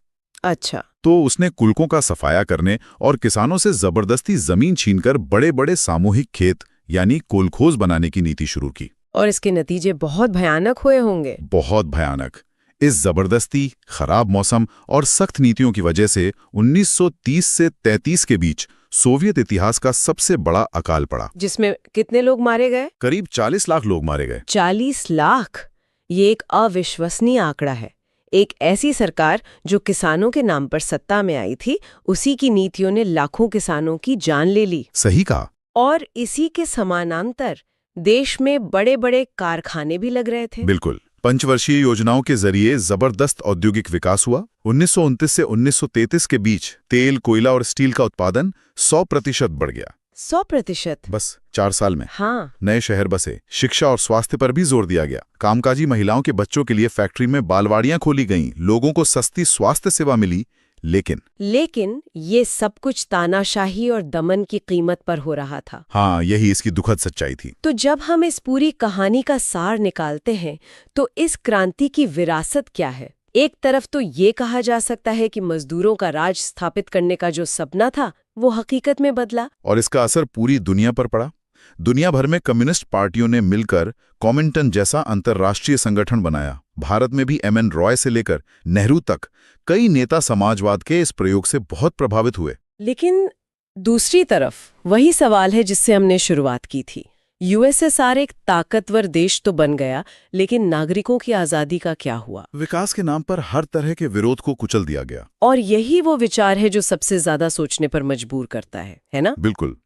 अच्छा। तो उसने कुलकों का सफाया करने और किसानों से जबरदस्ती जमीन छीनकर बड़े बड़े सामूहिक खेत यानी कोलखोज बनाने की नीति शुरू की। और इसके नतीजे बहुत भयानक हुए होंगे। बहुत भयानक। इस जबरदस्ती, खराब मौसम और सख्त नीतियों की वजह से 1930 से 33 के बीच सोवियत इतिहास का सबसे बड़ा अकाल पड़ा, जिसमें कितने लोग मारे गए? करीब 40 लाख लोग मारे गए। 40 लाख? ये एक अविश्वसनीय आंकड़ा है। एक ऐसी सरकार जो किसानों के नाम पर सत्ता में आई थी, उसी की नीतियों ने लाखों किसानों की जान ले ली। सही कहा। और इसी के समानांतर देश में बड़े बड़े कारखाने भी लग रहे थे। बिल्कुल। पंचवर्षीय योजनाओं के जरिए जबरदस्त औद्योगिक विकास हुआ। 1929 से 1933 के बीच तेल, कोयला और स्टील का उत्पादन 100% बढ़ गया। 100%? बस 4 साल में। हाँ। नए शहर बसे, शिक्षा और स्वास्थ्य पर भी जोर दिया गया। कामकाजी महिलाओं के बच्चों के लिए फैक्ट्री में बालवाड़ियां खोली गईं, लोगों को सस्ती स्वास्थ्य सेवा मिली। लेकिन ये सब कुछ तानाशाही और दमन की कीमत पर हो रहा था। हाँ, यही इसकी दुखद सच्चाई थी। तो जब हम इस पूरी कहानी का सार निकालते हैं, तो इस क्रांति की विरासत क्या है? एक तरफ तो ये कहा जा सकता है कि मजदूरों का राज स्थापित करने का जो सपना था, वो हकीकत में बदला। और इसका असर पूरी दुनिया पर पड़ा। दुनिया भर में कम्युनिस्ट पार्टियों ने मिलकर कॉमिंटन जैसा अंतर्राष्ट्रीय संगठन बनाया। भारत में भी एम.एन. रॉय से लेकर नेहरू तक कई नेता समाजवाद के इस प्रयोग से बहुत प्रभावित हुए। लेकिन दूसरी तरफ वही सवाल है जिससे हमने शुरुआत की थी। यूएसएसआर एक ताकतवर देश तो बन गया, लेकिन नागरिकों की आजादी का क्या हुआ? विकास के नाम पर हर तरह के विरोध को कुचल दिया गया। और यही वो विचार है जो सबसे ज्यादा सोचने पर मजबूर करता है ना? बिल्कुल।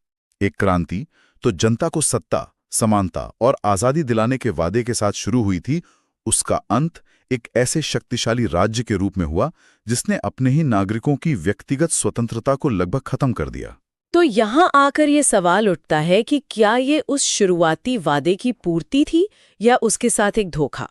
एक क्रांति तो जनता को सत्ता, समानता और आजादी दिलाने के वादे के साथ शुरू हुई थी, उसका अंत एक ऐसे शक्तिशाली राज्य के रूप में हुआ जिसने अपने ही नागरिकों की व्यक्तिगत स्वतंत्रता को लगभग खत्म कर दिया। तो यहाँ आकर ये सवाल उठता है कि क्या ये उस शुरुआती वादे की पूर्ति थी या उसके साथ एक धोखा?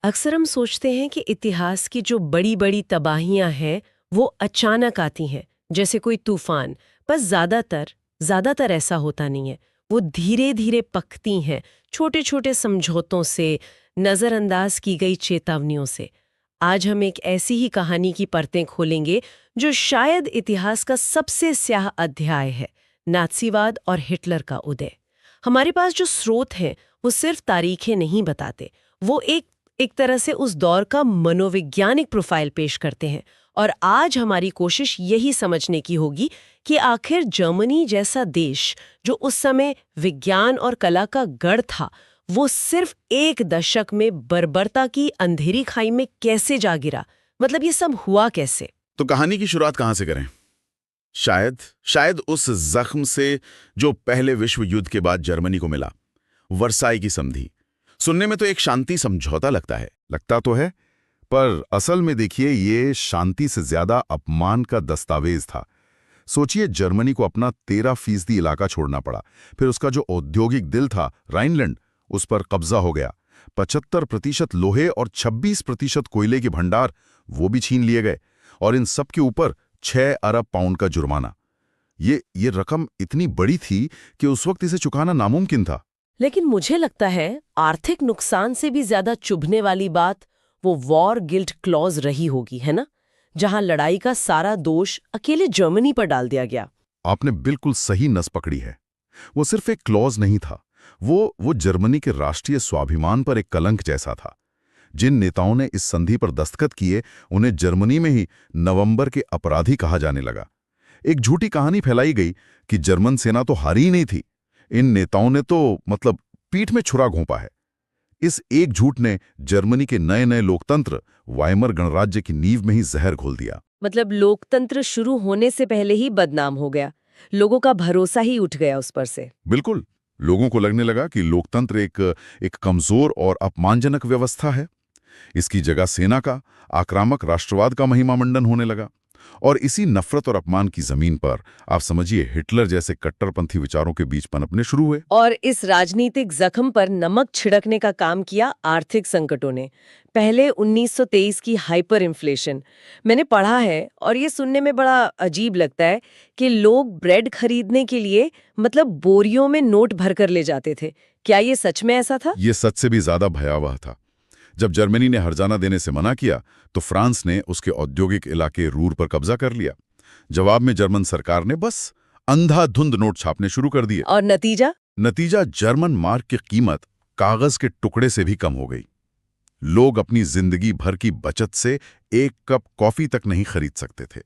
अक्सर हम सोचते हैं कि इतिहास की जो बड़ी बड़ी तबाहियां हैं वो अचानक आती हैं, जैसे कोई तूफान, पर ज्यादातर ऐसा होता नहीं है। वो धीरे धीरे पकती हैं, छोटे छोटे समझौतों से, नजरअंदाज की गई चेतावनियों से। आज हम एक ऐसी ही कहानी की परतें खोलेंगे जो शायद इतिहास का सबसे स्याह अध्याय है, नाज़ीवाद और हिटलर का उदय। हमारे पास जो स्रोत हैं वो सिर्फ तारीखें नहीं बताते, वो एक तरह से उस दौर का मनोवैज्ञानिक प्रोफाइल पेश करते हैं। और आज हमारी कोशिश यही समझने की होगी कि आखिर जर्मनी जैसा देश जो उस समय विज्ञान और कला का गढ़ था, वो सिर्फ एक दशक में बर्बरता की अंधेरी खाई में कैसे जा गिरा? मतलब ये सब हुआ कैसे? तो कहानी की शुरुआत कहां से करें? शायद उस जख्म से जो पहले विश्व युद्ध के बाद जर्मनी को मिला, वर्साई की संधि। सुनने में तो एक शांति समझौता लगता तो है, पर असल में देखिए ये शांति से ज्यादा अपमान का दस्तावेज था। सोचिए, जर्मनी को अपना 13% इलाका छोड़ना पड़ा, फिर उसका जो औद्योगिक दिल था राइनलैंड, उस पर कब्जा हो गया। 75% लोहे और 26% कोयले के भंडार वो भी छीन लिए गए, और इन सब के ऊपर 6 अरब पाउंड का जुर्माना। ये रकम इतनी बड़ी थी कि उस वक्त इसे चुकाना नामुमकिन था। लेकिन मुझे लगता है आर्थिक नुकसान से भी ज्यादा चुभने वाली बात वो वॉर गिल्ट क्लॉज रही होगी, है ना? जहां लड़ाई का सारा दोष अकेले जर्मनी पर डाल दिया गया। आपने बिल्कुल सही नस पकड़ी है। वो सिर्फ एक क्लॉज नहीं था, वो जर्मनी के राष्ट्रीय स्वाभिमान पर एक कलंक जैसा था। जिन नेताओं ने इस संधि पर दस्तखत किए, उन्हें जर्मनी में ही नवंबर के अपराधी कहा जाने लगा। एक झूठी कहानी फैलाई गई कि जर्मन सेना तो हारी ही नहीं थी, इन नेताओं ने तो मतलब पीठ में छुरा घोंपा है। इस एक झूठ ने जर्मनी के नए नए लोकतंत्र वाइमर गणराज्य की नींव में ही जहर घोल दिया। मतलब लोकतंत्र शुरू होने से पहले ही बदनाम हो गया, लोगों का भरोसा ही उठ गया उस पर से। बिल्कुल, लोगों को लगने लगा कि लोकतंत्र एक कमजोर और अपमानजनक व्यवस्था है। इसकी जगह सेना का, आक्रामक राष्ट्रवाद का महिमामंडन होने लगा। और इसी नफरत और अपमान की जमीन पर आप समझिए हिटलर जैसे कट्टरपंथी विचारों के बीच पनपने शुरू हुए। और इस राजनीतिक जख्म पर नमक छिड़कने का काम किया आर्थिक संकटों ने। पहले 1923 की हाइपर इन्फ्लेशन मैंने पढ़ा है, और ये सुनने में बड़ा अजीब लगता है कि लोग ब्रेड खरीदने के लिए मतलब बोरियों में नोट भरकर ले जाते थे। क्या ये सच में ऐसा था? ये सच से भी ज्यादा भयावह था। जब जर्मनी ने हर्जाना देने से मना किया तो फ्रांस ने उसके औद्योगिक इलाके रूर पर कब्जा कर लिया। जवाब में जर्मन सरकार ने बस अंधाधुंध नोट छापने शुरू कर दिए। और नतीजा जर्मन मार्क की कीमत कागज के टुकड़े से भी कम हो गई। लोग अपनी जिंदगी भर की बचत से एक कप कॉफी तक नहीं खरीद सकते थे।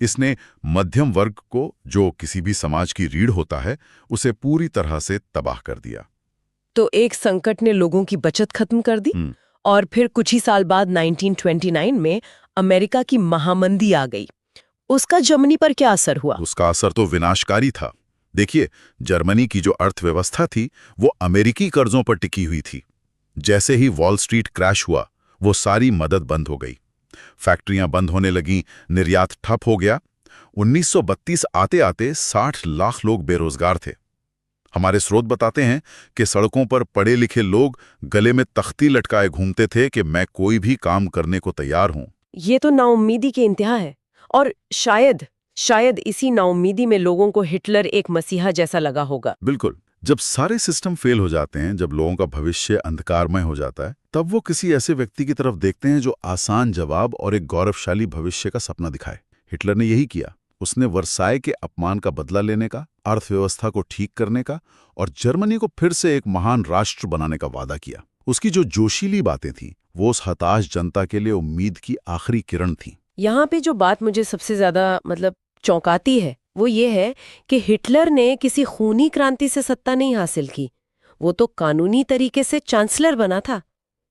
इसने मध्यम वर्ग को, जो किसी भी समाज की रीढ़ होता है, उसे पूरी तरह से तबाह कर दिया। तो एक संकट ने लोगों की बचत खत्म कर दी, और फिर कुछ ही साल बाद 1929 में अमेरिका की महामंदी आ गई। उसका जर्मनी पर क्या असर हुआ? उसका असर तो विनाशकारी था। देखिए, जर्मनी की जो अर्थव्यवस्था थी वो अमेरिकी कर्जों पर टिकी हुई थी। जैसे ही वॉल स्ट्रीट क्रैश हुआ, वो सारी मदद बंद हो गई। फैक्ट्रियां बंद होने लगीं, निर्यात ठप हो गया। 1932 आते आते 60 लाख लोग बेरोजगार थे। हमारे स्रोत बताते हैं कि सड़कों पर पढ़े लिखे लोग गले में तख्ती लटकाए घूमते थे कि मैं कोई भी काम करने को तैयार हूं। ये तो नाउम्मीदी की इंतहा है। और शायद इसी नाउम्मीदी में लोगों को हिटलर एक मसीहा जैसा लगा होगा। बिल्कुल, जब सारे सिस्टम फेल हो जाते हैं, जब लोगों का भविष्य अंधकारमय हो जाता है, तब वो किसी ऐसे व्यक्ति की तरफ देखते हैं जो आसान जवाब और एक गौरवशाली भविष्य का सपना दिखाए। हिटलर ने यही किया। उसने वर्साय के अपमान का बदला लेने का, अर्थव्यवस्था को ठीक करने का और जर्मनी को फिर से एक महान राष्ट्र बनाने का वादा किया। उसकी जो जोशीली बातें थीं, वो उस हताश जनता के लिए उम्मीद की आखिरी किरण थी। यहाँ पे जो बात मुझे सबसे ज्यादा चौंकाती है, वो ये है कि हिटलर ने किसी खूनी क्रांति से सत्ता नहीं हासिल की। वो तो कानूनी तरीके से चांसलर बना था।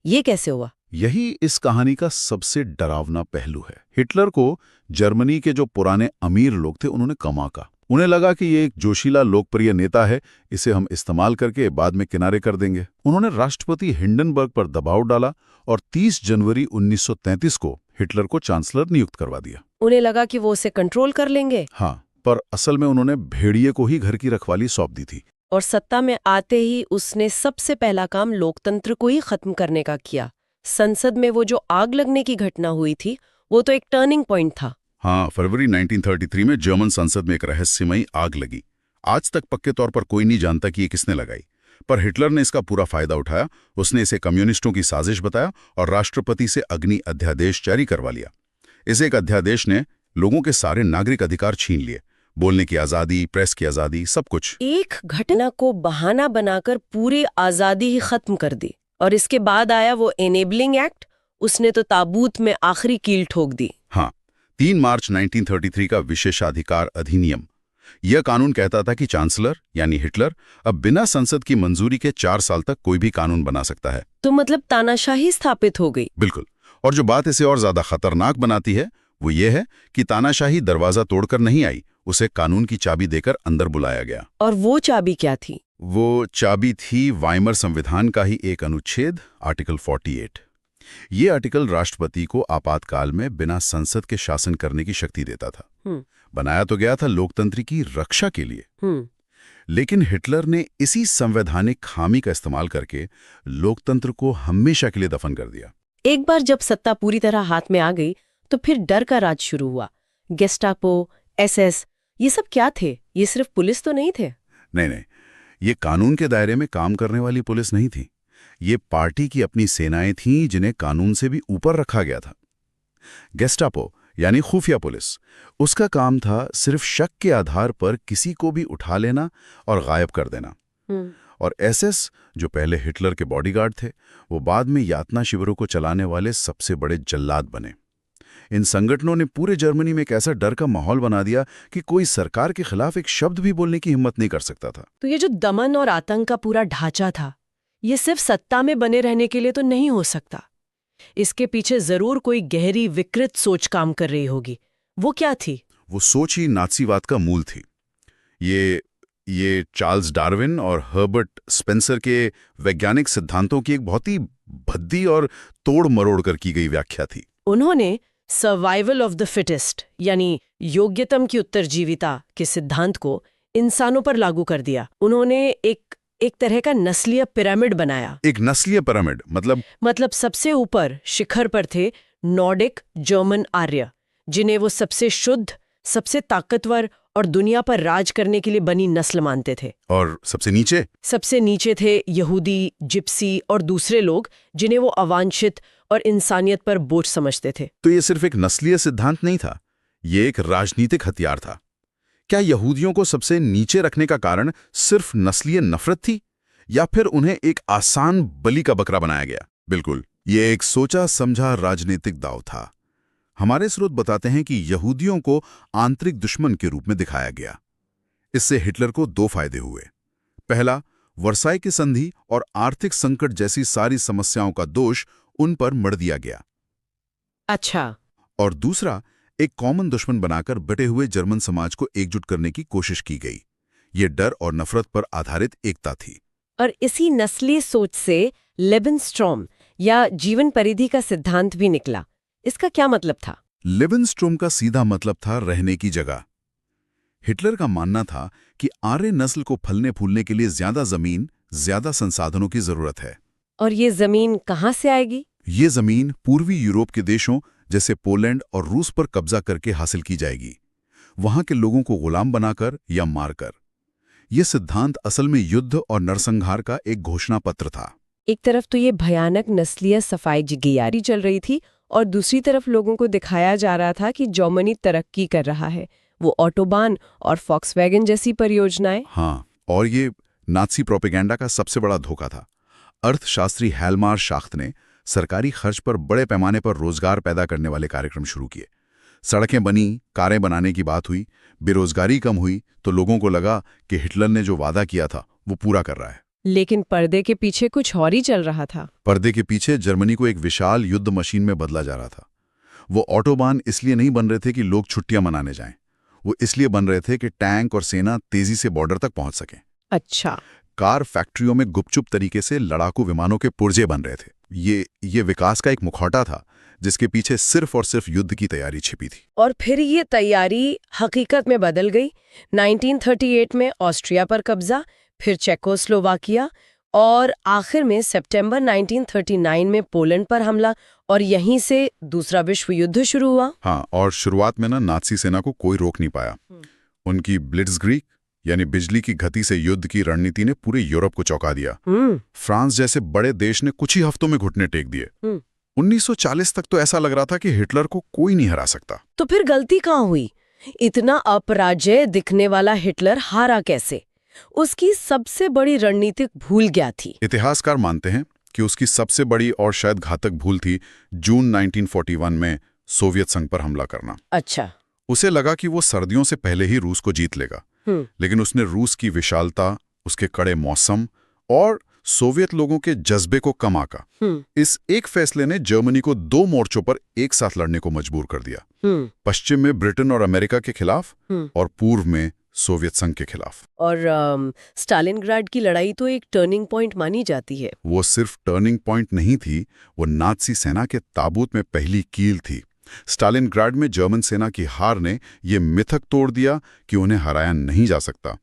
ये कैसे हुआ? यही इस कहानी का सबसे डरावना पहलू है। हिटलर को जर्मनी के जो पुराने अमीर लोग थे, उन्होंने कम आंका। उन्हें लगा कि ये एक जोशीला लोकप्रिय नेता है, इसे हम इस्तेमाल करके बाद में किनारे कर देंगे। उन्होंने राष्ट्रपति हिंडनबर्ग पर दबाव डाला और 30 जनवरी 1933 को हिटलर को चांसलर नियुक्त करवा दिया। उन्हें लगा कि वो उसे कंट्रोल कर लेंगे। हाँ, पर असल में उन्होंने भेड़िए को ही घर की रखवाली सौंप दी थी। और सत्ता में आते ही उसने सबसे पहला काम लोकतंत्र को ही खत्म करने का किया। संसद में वो जो आग लगने की घटना हुई थी, वो तो एक टर्निंग पॉइंट था। हाँ, फरवरी 1933 में जर्मन संसद में एक रहस्यमयी आग लगी। आज तक पक्के तौर पर कोई नहीं जानता कि ये किसने लगाई, पर हिटलर ने इसका पूरा फायदा उठाया। उसने इसे कम्युनिस्टों की साजिश बताया और राष्ट्रपति से अग्नि अध्यादेश जारी करवा लिया। इस एक अध्यादेश ने लोगों के सारे नागरिक अधिकार छीन लिए, बोलने की आजादी, प्रेस की आजादी, सब कुछ। एक घटना को बहाना बनाकर पूरी आजादी ही खत्म कर दी। और इसके बाद आया वो एनेबलिंग एक्ट, उसने तो ताबूत में आखिरी कील ठोक दी। हाँ, 3 मार्च 1933 का विशेषाधिकार अधिनियम। यह कानून कहता था कि चांसलर यानी हिटलर अब बिना संसद की मंजूरी के 4 साल तक कोई भी कानून बना सकता है। तो मतलब तानाशाही स्थापित हो गई। बिल्कुल। और जो बात इसे और ज्यादा खतरनाक बनाती है वो ये है कि तानाशाही दरवाजा तोड़कर नहीं आई, उसे कानून की चाबी देकर अंदर बुलाया गया। और वो चाबी क्या थी? वो चाबी थी वाइमर संविधान का ही एक अनुच्छेद, आर्टिकल 48। ये आर्टिकल राष्ट्रपति को आपातकाल में बिना संसद के शासन करने की शक्ति देता था। बनाया तो गया था लोकतंत्र की रक्षा के लिए, लेकिन हिटलर ने इसी संवैधानिक खामी का इस्तेमाल करके लोकतंत्र को हमेशा के लिए दफन कर दिया। एक बार जब सत्ता पूरी तरह हाथ में आ गई तो फिर डर का राज शुरू हुआ। गेस्टापो, एसएस, ये सब क्या थे? ये सिर्फ पुलिस तो नहीं थे। नहीं, ये कानून के दायरे में काम करने वाली पुलिस नहीं थी। ये पार्टी की अपनी सेनाएं थीं जिन्हें कानून से भी ऊपर रखा गया था। गेस्टापो यानी खुफिया पुलिस। उसका काम था सिर्फ शक के आधार पर किसी को भी उठा लेना और गायब कर देना। और एसएस, जो पहले हिटलर के बॉडीगार्ड थे, वो बाद में यातना शिविरों को चलाने वाले सबसे बड़े जल्लाद बने। इन संगठनों ने पूरे जर्मनी में एक ऐसा डर का माहौल बना दिया कि कोई सरकार के खिलाफ एक शब्द भी बोलने की हिम्मत नहीं कर सकता था। तो ये जो दमन और आतंक का पूरा ढांचा था, ये सिर्फ सत्ता में बने रहने के लिए तो नहीं हो सकता। इसके पीछे जरूर कोई गहरी विकृत सोच काम कर रही होगी। वो क्या थी? वो सोच ही नाज़ीवाद का मूल थी। ये चार्ल्स डार्विन और हर्बर्ट स्पेंसर के वैज्ञानिक सिद्धांतों की एक बहुत ही भद्दी और तोड़ मरोड़ कर की गई व्याख्या थी। उन्होंने सर्वाइवल ऑफ द फिटेस्ट यानी योग्यतम की उत्तरजीविता के सिद्धांत को इंसानों पर लागू कर दिया। उन्होंने एक तरह का नस्लीय पिरामिड बनाया। एक नस्लीय पिरामिड मतलब सबसे ऊपर शिखर पर थे नॉर्डिक जर्मन आर्य, जिन्हें वो सबसे शुद्ध, सबसे ताकतवर और दुनिया पर राज करने के लिए बनी नस्ल मानते थे। और सबसे नीचे थे यहूदी, जिप्सी और दूसरे लोग जिन्हें वो अवांछित और इंसानियत पर बोझ समझते थे। तो ये सिर्फ एक नस्लीय सिद्धांत नहीं था, ये एक राजनीतिक हथियार था। क्या यहूदियों को सबसे नीचे रखने का कारण सिर्फ नस्लीय नफरत थी, या फिर उन्हें एक आसान बलि का बकरा बनाया गया? बिल्कुल, ये एक सोचा समझा राजनीतिक दांव था। हमारे स्रोत बताते हैं कि यहूदियों को आंतरिक दुश्मन के रूप में दिखाया गया। इससे हिटलर को दो फायदे हुए। पहला, वर्साई की संधि और आर्थिक संकट जैसी सारी समस्याओं का दोष उन पर मढ़ दिया गया। अच्छा। और दूसरा, एक कॉमन दुश्मन बनाकर बटे हुए जर्मन समाज को एकजुट करने की कोशिश की गई। ये डर और नफरत पर आधारित एकता थी। और इसी नस्लीय सोच से लेबेनस्ट्रॉम या जीवन परिधि का सिद्धांत भी निकला। इसका क्या मतलब था? लेवेनस्ट्रोम का सीधा मतलब था रहने की जगह। हिटलर का मानना था कि आर्य नस्ल को फलने फूलने के लिए ज्यादा जमीन, ज्यादा संसाधनों की जरूरत है। और ये जमीन कहाँ से आएगी? ये जमीन पूर्वी यूरोप के देशों जैसे पोलैंड और रूस पर कब्जा करके हासिल की जाएगी, वहां के लोगों को गुलाम बनाकर या मारकर। यह सिद्धांत असल में युद्ध और नरसंहार का एक घोषणा पत्र था। एक तरफ तो ये भयानक नस्लीय सफाई जिगियारी चल रही थी और दूसरी तरफ लोगों को दिखाया जा रहा था कि जर्मनी तरक्की कर रहा है। वो ऑटोबान और फॉक्सवैगन जैसी परियोजनाएं। हाँ, और ये नाज़ी प्रोपेगेंडा का सबसे बड़ा धोखा था। अर्थशास्त्री हेलमार शाख्त ने सरकारी खर्च पर बड़े पैमाने पर रोजगार पैदा करने वाले कार्यक्रम शुरू किए। सड़कें बनी, कारें बनाने की बात हुई, बेरोजगारी कम हुई, तो लोगों को लगा कि हिटलर ने जो वादा किया था वो पूरा कर रहा है। लेकिन पर्दे के पीछे कुछ और ही चल रहा था। पर्दे के पीछे जर्मनी को एक विशाल युद्ध मशीन में बदला जा रहा था। वो ऑटोबान इसलिए नहीं बन रहे थे कि लोग छुट्टियां मनाने जाएं, वो इसलिए बन रहे थे कि टैंक और सेना तेजी से बॉर्डर तक पहुंच सकें। अच्छा। कार फैक्ट्रियों में गुपचुप तरीके से लड़ाकू विमानों के पुर्जे बन रहे थे। ये विकास का एक मुखौटा था जिसके पीछे सिर्फ और सिर्फ युद्ध की तैयारी छिपी थी। और फिर ये तैयारी हकीकत में बदल गई। 1938 में ऑस्ट्रिया पर कब्जा, फिर चेकोस्लोवाकिया और आखिर में सितंबर 1939 में पोलैंड पर हमला, और यहीं से दूसरा विश्व युद्ध शुरू हुआ। हाँ, और शुरुआत में नाज़ी सेना को कोई रोक नहीं पाया। उनकी ब्लिट्जक्रीग यानी बिजली की गति से युद्ध की रणनीति ने पूरे यूरोप को चौंका दिया। फ्रांस जैसे बड़े देश ने कुछ ही हफ्तों में घुटने टेक दिए। 1940 तक तो ऐसा लग रहा था कि हिटलर को कोई नहीं हरा सकता। तो फिर गलती कहाँ हुई? इतना अपराजय दिखने वाला हिटलर हारा कैसे? उसकी सबसे बड़ी रणनीतिक भूल क्या थी? इतिहासकार मानते हैं कि उसकी सबसे बड़ी और शायद घातक भूल थी जून 1941 में सोवियत संघ पर हमला करना। अच्छा। उसे लगा कि वो सर्दियों से पहले ही रूस को जीत लेगा, लेकिन उसने रूस की विशालता, उसके कड़े मौसम और सोवियत लोगों के जज्बे को कम आंका। इस एक फैसले ने जर्मनी को दो मोर्चों पर एक साथ लड़ने को मजबूर कर दिया। पश्चिम में ब्रिटेन और अमेरिका के खिलाफ और पूर्व में सोवियत संघ के खिलाफ। और स्टालिनग्राड की लड़ाई तो एक टर्निंग पॉइंट मानी जाती है। वो सिर्फ टर्निंग पॉइंट नहीं थी, वो नाज़ी सेना के ताबूत में पहली कील थी। स्टालिनग्राड में जर्मन सेना की हार ने ये मिथक तोड़ दिया कि उन्हें हराया नहीं जा सकता।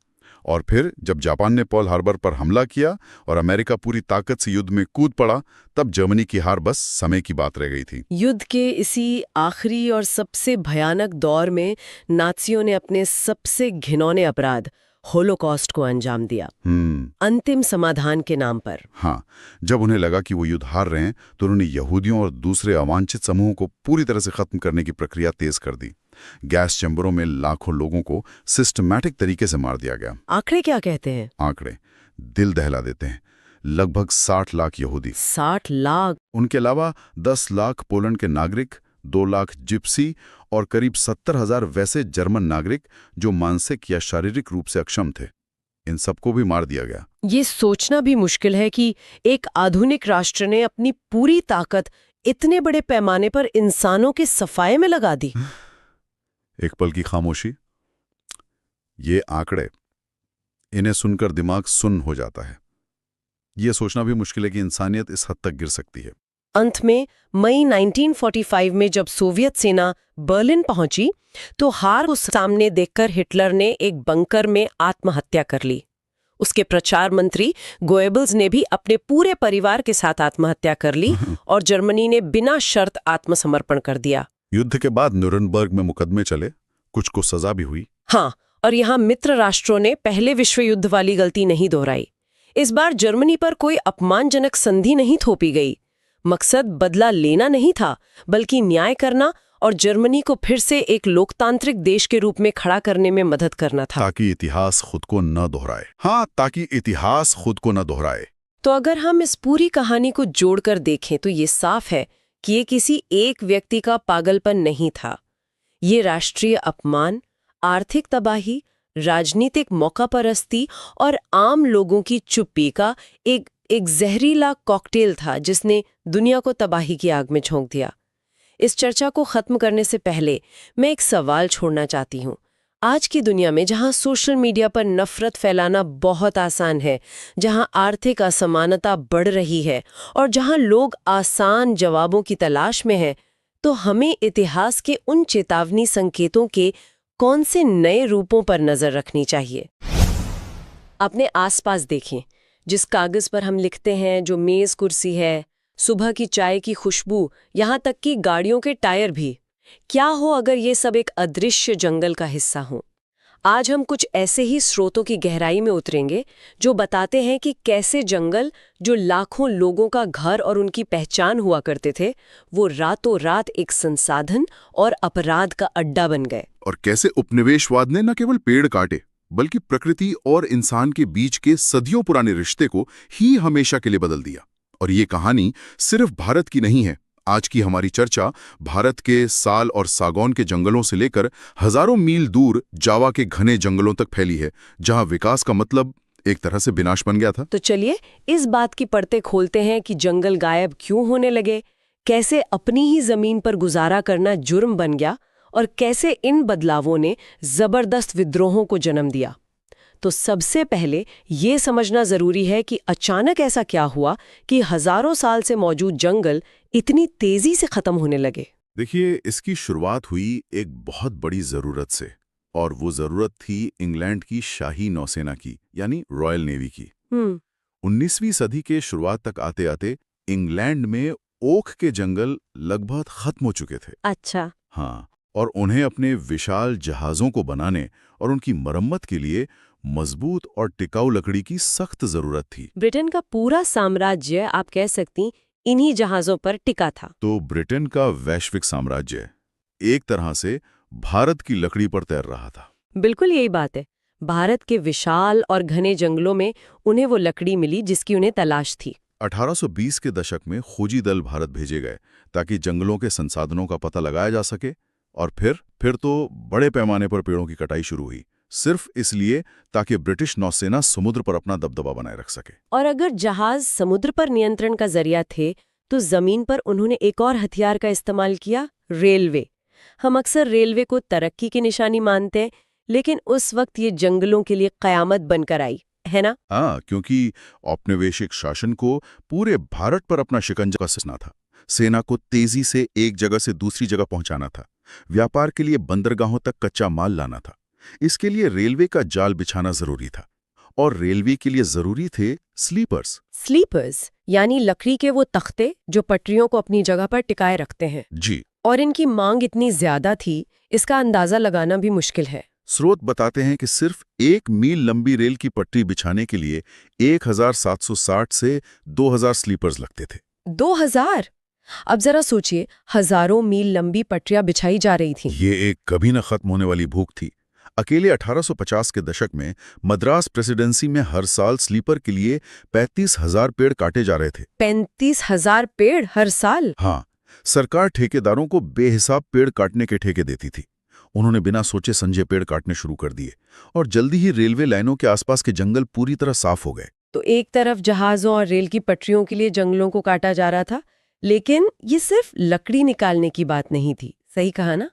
और फिर जब जापान ने पर्ल हार्बर पर हमला किया और अमेरिका पूरी ताकत से युद्ध में कूद पड़ा, तब जर्मनी की हार बस समय की बात रह गई थी। युद्ध के इसी आखिरी और सबसे भयानक दौर में नाज़ियों ने अपने सबसे घिनौने अपराध होलोकॉस्ट को अंजाम दिया, अंतिम समाधान के नाम पर। हाँ, जब उन्हें लगा कि वो युद्ध हार रहे हैं तो उन्होंने यहूदियों और दूसरे अवांछित समूहों को पूरी तरह से खत्म करने की प्रक्रिया तेज कर दी। गैस चैम्बरों में लाखों लोगों को सिस्टमैटिक तरीके से मार दिया गया। आंकड़े क्या कहते हैं? आंकड़े दिल दहला देते हैं। लगभग 60 लाख यहूदी, 60 लाख। उनके अलावा 10 लाख पोलैंड के नागरिक, 2 लाख जिप्सी और करीब 70,000 वैसे जर्मन नागरिक जो मानसिक या शारीरिक रूप से अक्षम थे। इन सबको भी मार दिया गया। ये सोचना भी मुश्किल है कि एक आधुनिक राष्ट्र ने अपनी पूरी ताकत इतने बड़े पैमाने पर इंसानों के सफाये में लगा दी। एक पल की खामोशी। ये आंकड़े, इन्हें सुनकर दिमाग सुन्न हो जाता है। ये सोचना भी मुश्किल है कि इंसानियत इस हद तक गिर सकती है। अंत में मई 1945 में जब सोवियत सेना बर्लिन पहुंची तो हार को सामने देखकर हिटलर ने एक बंकर में आत्महत्या कर ली। उसके प्रचार मंत्री गोएबल्स ने भी अपने पूरे परिवार के साथ आत्महत्या कर ली और जर्मनी ने बिना शर्त आत्मसमर्पण कर दिया। युद्ध के बाद न्यूरनबर्ग में मुकदमे चले, कुछ को सजा भी हुई। हाँ, और यहाँ मित्र राष्ट्रों ने पहले विश्व युद्ध वाली गलती नहीं दोहराई। इस बार जर्मनी पर कोई अपमानजनक संधि नहीं थोपी गई। मकसद बदला लेना नहीं था, बल्कि न्याय करना और जर्मनी को फिर से एक लोकतांत्रिक देश के रूप में खड़ा करने में मदद करना था, ताकि इतिहास खुद को न दोहराए। हाँ, ताकि इतिहास खुद को न दोहराए। तो अगर हम इस पूरी कहानी को जोड़कर देखें तो ये साफ है कि ये किसी एक व्यक्ति का पागलपन नहीं था। ये राष्ट्रीय अपमान, आर्थिक तबाही, राजनीतिक मौकापरस्ती और आम लोगों की चुप्पी का एक जहरीला कॉकटेल था जिसने दुनिया को तबाही की आग में झोंक दिया। इस चर्चा को खत्म करने से पहले मैं एक सवाल छोड़ना चाहती हूँ। आज की दुनिया में जहाँ सोशल मीडिया पर नफरत फैलाना बहुत आसान है, जहाँ आर्थिक असमानता बढ़ रही है और जहाँ लोग आसान जवाबों की तलाश में हैं, तो हमें इतिहास के उन चेतावनी संकेतों के कौन से नए रूपों पर नजर रखनी चाहिए? अपने आसपास देखें। जिस कागज पर हम लिखते हैं, जो मेज कुर्सी है, सुबह की चाय की खुशबू, यहाँ तक कि गाड़ियों के टायर भी। क्या हो अगर ये सब एक अदृश्य जंगल का हिस्सा हो? आज हम कुछ ऐसे ही स्रोतों की गहराई में उतरेंगे जो बताते हैं कि कैसे जंगल, जो लाखों लोगों का घर और उनकी पहचान हुआ करते थे, वो रातों रात एक संसाधन और अपराध का अड्डा बन गए। और कैसे उपनिवेशवाद ने न केवल पेड़ काटे, बल्कि प्रकृति और इंसान के बीच के सदियों पुराने रिश्ते को ही हमेशा के लिए बदल दिया। और ये कहानी सिर्फ भारत की नहीं है। आज की हमारी चर्चा भारत के साल और सागौन के जंगलों से लेकर हजारों मील दूर जावा के घने जंगलों तक फैली है, जहां विकास का मतलब एक तरह से विनाश बन गया था। तो चलिए इस बात की परतें खोलते हैं कि जंगल गायब क्यों होने लगे, कैसे अपनी ही जमीन पर गुजारा करना जुर्म बन गया और कैसे इन बदलावों ने जबरदस्त विद्रोहों को जन्म दिया। तो सबसे पहले ये समझना जरूरी है कि अचानक ऐसा क्या हुआ कि हजारों साल से मौजूद जंगल इतनी तेजी से खत्म होने लगे। देखिए, इसकी शुरुआत हुई एक बहुत बड़ी जरूरत से, और वो जरूरत थी इंग्लैंड की शाही नौसेना की, यानी रॉयल नेवी की। 19वीं सदी के शुरुआत तक आते आते इंग्लैंड में ओक के जंगल लगभग खत्म हो चुके थे। अच्छा। हाँ, और उन्हें अपने विशाल जहाजों को बनाने और उनकी मरम्मत के लिए मजबूत और टिकाऊ लकड़ी की सख्त जरूरत थी। ब्रिटेन का पूरा साम्राज्य, आप कह सकती, इन्हीं जहाजों पर टिका था। तो ब्रिटेन का वैश्विक साम्राज्य एक तरह से भारत की लकड़ी पर तैर रहा था। बिल्कुल यही बात है। भारत के विशाल और घने जंगलों में उन्हें वो लकड़ी मिली जिसकी उन्हें तलाश थी। 1820 के दशक में खोजी दल भारत भेजे गए ताकि जंगलों के संसाधनों का पता लगाया जा सके, और फिर तो बड़े पैमाने पर पेड़ों की कटाई शुरू हुई, सिर्फ इसलिए ताकि ब्रिटिश नौसेना समुद्र पर अपना दबदबा बनाए रख सके। और अगर जहाज समुद्र पर नियंत्रण का जरिया थे, तो जमीन पर उन्होंने एक और हथियार का इस्तेमाल किया, रेलवे। हम अक्सर रेलवे को तरक्की की निशानी मानते हैं, लेकिन उस वक्त ये जंगलों के लिए कयामत बनकर आई, है ना? हाँ, क्योंकि औपनिवेशिक शासन को पूरे भारत पर अपना शिकंजा कसना था। सेना को तेजी से एक जगह से दूसरी जगह पहुंचाना था, व्यापार के लिए बंदरगाहों तक कच्चा माल लाना था। इसके लिए रेलवे का जाल बिछाना जरूरी था, और रेलवे के लिए जरूरी थे स्लीपर्स, यानी लकड़ी के वो तख्ते जो पटरियों को अपनी जगह पर टिकाए रखते हैं। जी। और इनकी मांग इतनी ज्यादा थी, इसका अंदाजा लगाना भी मुश्किल है। स्रोत बताते हैं कि सिर्फ 1 मील लंबी रेल की पटरी बिछाने के लिए 1760 से 2000 स्लीपर्स लगते थे। 2000? अब जरा सोचिए, हजारों मील लंबी पटरियां बिछाई जा रही थीं। ये एक कभी न खत्म होने वाली भूख थी। अकेले 1850 के दशक में मद्रास प्रेसिडेंसी में हर साल स्लीपर के लिए 35,000 पेड़ काटे जा रहे थे। 35,000 पेड़ हर साल? हाँ, सरकार ठेकेदारों को बेहिसाब पेड़ काटने के ठेके देती थी। उन्होंने बिना सोचे समझे पेड़ काटने शुरू कर दिए और जल्दी ही रेलवे लाइनों के आसपास के जंगल पूरी तरह साफ हो गए। तो एक तरफ जहाजों और रेल की पटरियों के लिए जंगलों को काटा जा रहा था, लेकिन ये सिर्फ लकड़ी निकालने की बात नहीं थी। सही कहा ना?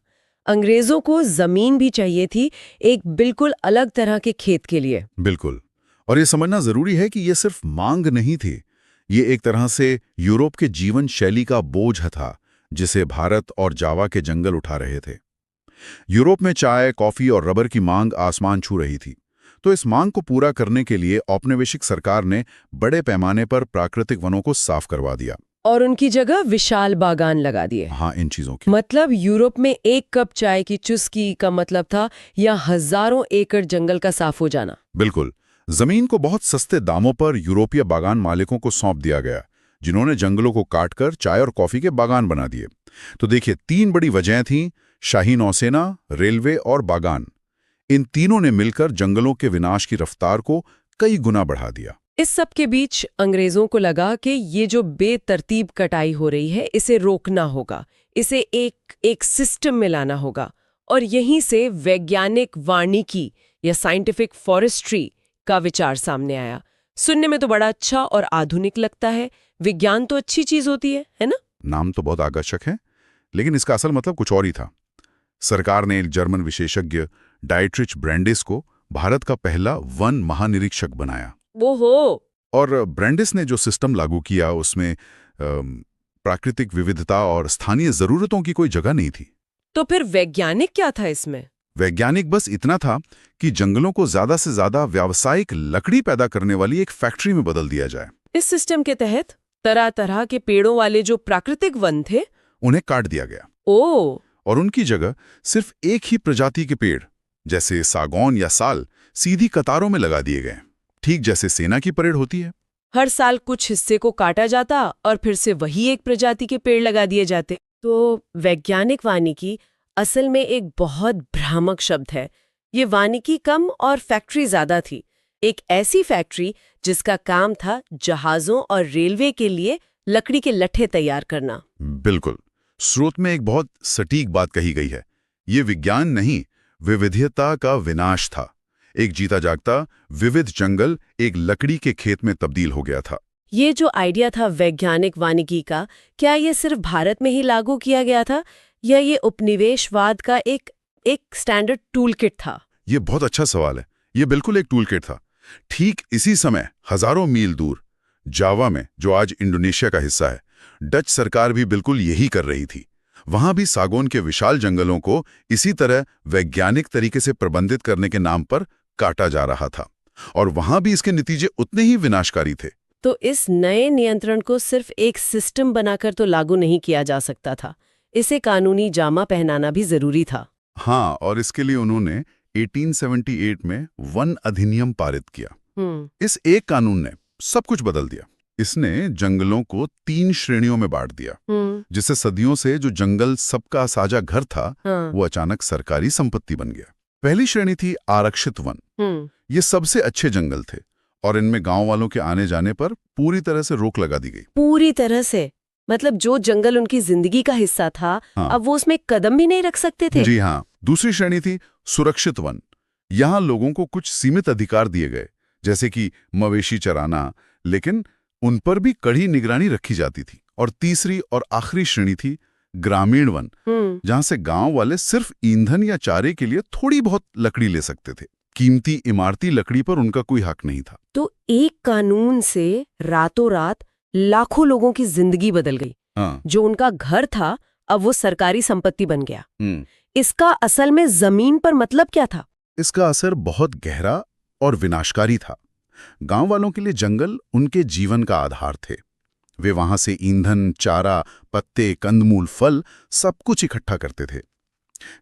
अंग्रेजों को जमीन भी चाहिए थी, एक बिल्कुल अलग तरह के खेत के लिए। बिल्कुल। और ये समझना जरूरी है कि ये सिर्फ मांग नहीं थी, ये एक तरह से यूरोप के जीवन शैली का बोझ था जिसे भारत और जावा के जंगल उठा रहे थे। यूरोप में चाय, कॉफी और रबर की मांग आसमान छू रही थी, तो इस मांग को पूरा करने के लिए औपनिवेशिक सरकार ने बड़े पैमाने पर प्राकृतिक वनों को साफ करवा दिया और उनकी जगह विशाल बागान लगा दिए। हाँ, इन चीजों की मतलब यूरोप में 1 कप चाय की चुस्की का मतलब था या हजारों एकड़ जंगल का साफ हो जाना। बिल्कुल। जमीन को बहुत सस्ते दामों पर यूरोपीय बागान मालिकों को सौंप दिया गया, जिन्होंने जंगलों को काटकर चाय और कॉफी के बागान बना दिए। तो देखिए, 3 बड़ी वजहें थीं: शाही नौसेना, रेलवे और बागान। इन तीनों ने मिलकर जंगलों के विनाश की रफ्तार को कई गुना बढ़ा दिया। इस सब के बीच अंग्रेजों को लगा कि ये जो बेतरतीब कटाई हो रही है, इसे रोकना होगा, इसे एक सिस्टम में लाना होगा। और यहीं से वैज्ञानिक वानिकी या साइंटिफिक फॉरेस्ट्री का विचार सामने आया। सुनने में तो बड़ा अच्छा और आधुनिक लगता है। विज्ञान तो अच्छी चीज होती है ना? नाम तो बहुत आकर्षक है, लेकिन इसका असल मतलब कुछ और ही था। सरकार ने एक जर्मन विशेषज्ञ डाइट्रिच ब्रैंडिस को भारत का पहला वन महानिरीक्षक बनाया। वो हो। और ब्रैंडिस ने जो सिस्टम लागू किया उसमें प्राकृतिक विविधता और स्थानीय जरूरतों की कोई जगह नहीं थी। तो फिर वैज्ञानिक क्या था इसमें? वैज्ञानिक बस इतना था कि जंगलों को ज्यादा से ज्यादा व्यावसायिक लकड़ी पैदा करने वाली एक फैक्ट्री में बदल दिया जाए। इस सिस्टम के तहत तरह तरह के पेड़ों वाले जो प्राकृतिक वन थे, उन्हें काट दिया गया। ओह। और उनकी जगह सिर्फ एक ही प्रजाति के पेड़, जैसे सागौन या साल, सीधी कतारों में लगा दिए गए, ठीक जैसे सेना की परेड होती है। हर साल कुछ हिस्से को काटा जाता और फिर से वही एक प्रजाति के पेड़ लगा दिए जाते। तो वैज्ञानिक वानिकी असल में एक बहुत भ्रामक शब्द है। ये वानिकी कम और फैक्ट्री ज्यादा थी। एक ऐसी फैक्ट्री जिसका काम था जहाजों और रेलवे के लिए लकड़ी के लट्ठे तैयार करना। बिल्कुल। स्रोत में एक बहुत सटीक बात कही गई है, ये विज्ञान नहीं, विविधता का विनाश था। एक जीता जागता विविध जंगल एक लकड़ी के खेत में तब्दील हो गया था। ये जो आइडिया था वैज्ञानिक वानिकी का, क्या ये सिर्फ भारत में ही लागू किया गया था या ये उपनिवेशवाद का एक स्टैंडर्ड टूल किट था? ये बहुत अच्छा सवाल है। ये बिल्कुल एक टूल किट था। ठीक इसी समय हजारों मील दूर जावा में, जो आज इंडोनेशिया का हिस्सा है, डच सरकार भी बिल्कुल यही कर रही थी। वहां भी सागौन के विशाल जंगलों को इसी तरह वैज्ञानिक तरीके से प्रबंधित करने के नाम पर काटा जा रहा था और वहां भी इसके नतीजे उतने ही विनाशकारी थे। तो इस नए नियंत्रण को सिर्फ एक सिस्टम बनाकर तो लागू नहीं किया जा सकता था, इसे कानूनी जामा पहनाना भी जरूरी था। हाँ, और इसके लिए उन्होंने 1878 में वन अधिनियम पारित किया। इस एक कानून ने सब कुछ बदल दिया। इसने जंगलों को 3 श्रेणियों में बांट दिया, जिससे सदियों से जो जंगल सबका साझा घर था, वो अचानक सरकारी संपत्ति बन गया। पहली श्रेणी थी आरक्षित वन। ये सबसे अच्छे जंगल थे और इनमें गांव वालों के आने जाने पर पूरी तरह से रोक लगा दी गई। पूरी तरह से? मतलब जो जंगल उनकी जिंदगी का हिस्सा था, हाँ। अब वो उसमें कदम भी नहीं रख सकते थे? जी हाँ। दूसरी श्रेणी थी सुरक्षित वन। यहाँ लोगों को कुछ सीमित अधिकार दिए गए, जैसे कि मवेशी चराना, लेकिन उन पर भी कड़ी निगरानी रखी जाती थी। और तीसरी और आखिरी श्रेणी थी ग्रामीण वन, जहां से गांव वाले सिर्फ ईंधन या चारे के लिए थोड़ी बहुत लकड़ी ले सकते थे। कीमती इमारती लकड़ी पर उनका कोई हक नहीं था। तो एक कानून से रातों रात लाखों लोगों की जिंदगी बदल गई। हाँ। जो उनका घर था, अब वो सरकारी संपत्ति बन गया। इसका असल में जमीन पर मतलब क्या था? इसका असर बहुत गहरा और विनाशकारी था। गांव वालों के लिए जंगल उनके जीवन का आधार थे। वे वहां से ईंधन, चारा, पत्ते, कंदमूल, फल सब कुछ इकट्ठा करते थे।